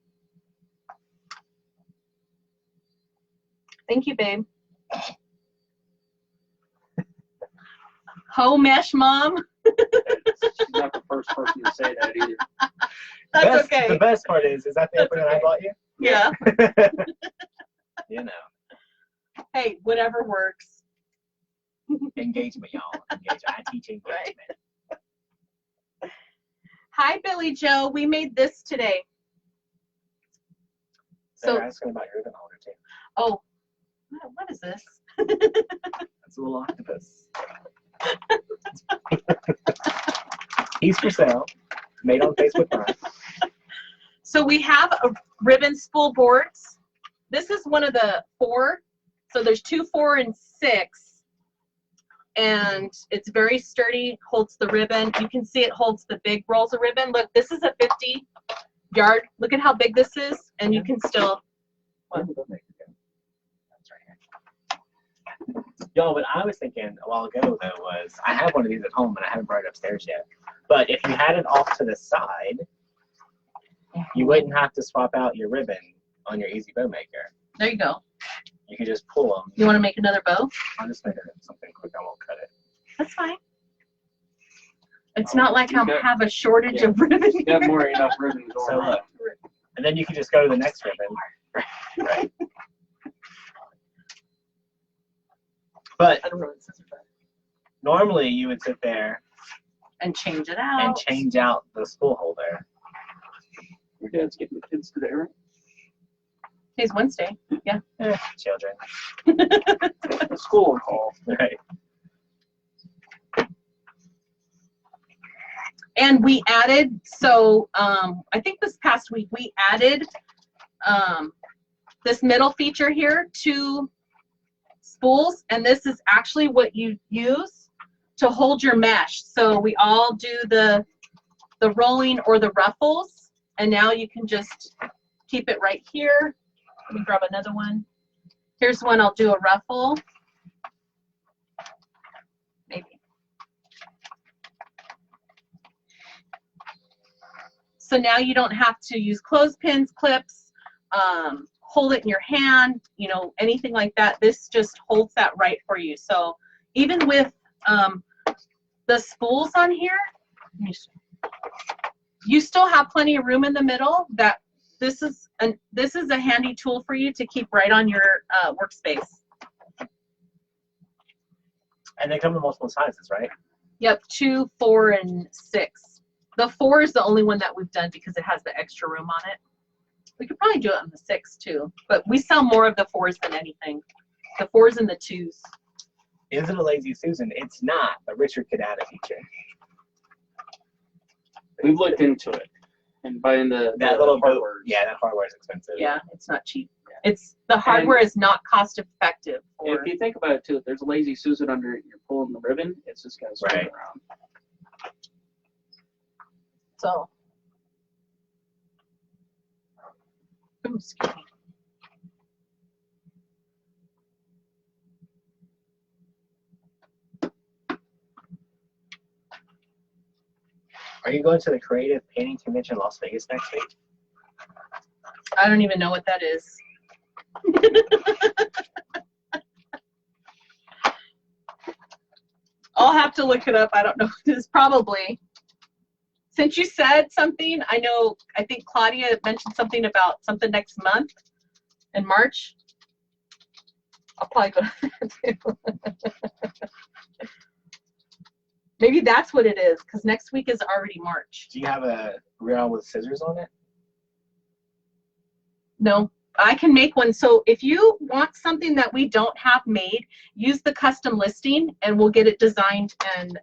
Thank you, babe. Ho mesh mom. She's not the first person to say that either. That's okay. The best part is that the apron I bought you? Yeah. You know. Hey, whatever works. Engagement, y'all. Engagement. I teach engagement. Right. Hi, Billy Joe. We made this today. So So, they're asking about your ribbon holder too. oh, what is this? That's a little octopus. He's for sale. Made on Facebook Live. So we have a ribbon spool boards. This is one of the 4. So there's 2, 4, and 6. And it's very sturdy, holds the ribbon. You can see it holds the big rolls of ribbon. Look, this is a 50 yard. Look at how big this is. And you can still, what? Yo, what I was thinking a while ago though was I have one of these at home and I haven't brought it upstairs yet. But if you had it off to the side You wouldn't have to swap out your ribbon on your Easy Bow Maker. There you go. You can just pull them. You want to make another bow? I'll just make something quick. I won't cut it. That's fine. It's Oh, not like you I got- have a shortage yeah. of ribbon You got here. more enough ribbon going So on. look. And then you can just go to the next ribbon. Right. But I don't know what this is about. normally you would sit there And change it out. and change out the spool holder. Your dad's getting the kids today, right? Today's Wednesday. Yeah. Children. The school call. Right. And we added, so I think this past week we added this middle feature here to spools, and this is actually what you use to hold your mesh. So we all do the rolling or the ruffles, and now you can just keep it right here. Let me grab another one. Here's one I'll do a ruffle. Maybe. So now you don't have to use clothespins, clips, hold it in your hand, you know, anything like that. This just holds that right for you. So even with the spools on here, you still have plenty of room in the middle. That this is a handy tool for you to keep right on your workspace. And they come in multiple sizes, right? Yep, 2, 4, and 6. The 4 is the only one that we've done because it has the extra room on it. We could probably do it on the 6 too, but we sell more of the 4s than anything. The 4s and the 2s. Is it a lazy Susan? It's not, but Richard could add a feature. We've looked into it, and buying the That little hardware. Yeah, that hardware is expensive. Yeah, it's not cheap. It's the hardware is not cost effective. If you think about it too, if there's a lazy Susan under it, you're pulling the ribbon, it's just gonna spin Right. around. So. Ooh, excuse me. Are you going to the Creative Painting Convention in Las Vegas next week? I don't even know what that is. I'll have to look it up. I don't know. It's probably. Since you said something, I know, I think Claudia mentioned something about something next month in March. I'll probably go to that too. Maybe that's what it is, because next week is already March. Do you have a reel with scissors on it? No, I can make one. So if you want something that we don't have made, use the custom listing and we'll get it designed, and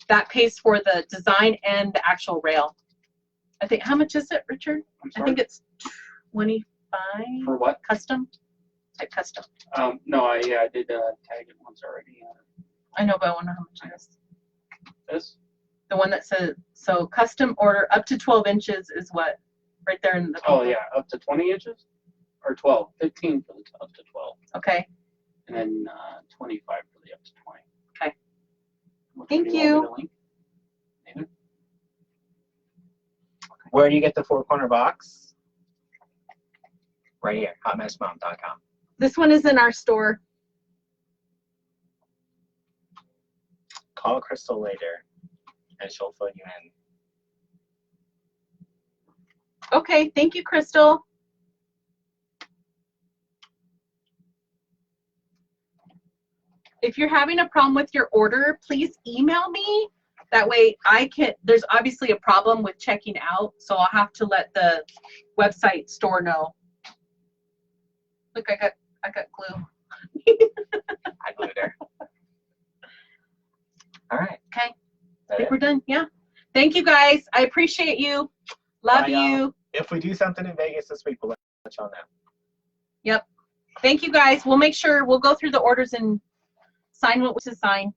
that pays for the design and the actual rail. I think, how much is it, Richard? I'm I sorry. think it's 25 For what? custom. Type custom. No, I did tag it once already. I know, but I wonder how much it is. This? The one that says, so custom order up to 12 inches is what? Right there in the. Oh yeah, up to 20 inches, or 12, 15 for the up to 12, Okay. and then 25 for the up to 20. Okay. Which Thank one do want me you. to link? Nathan? Where do you get the 4-corner box? Right here, hotmessmom.com. This one is in our store. Call Crystal later, and she'll fill you in. Okay, thank you, Crystal. If you're having a problem with your order, please email me. That way I can, there's obviously a problem with checking out, so I'll have to let the website store know. Look, I got glue. I glued her. All right. Okay, I That think it? we're done. Yeah. Thank you guys. I appreciate you. Love Bye, y'all. you. If we do something in Vegas this week, we'll let y'all know. Yep. Thank you guys. We'll make sure we'll go through the orders and sign what was to sign.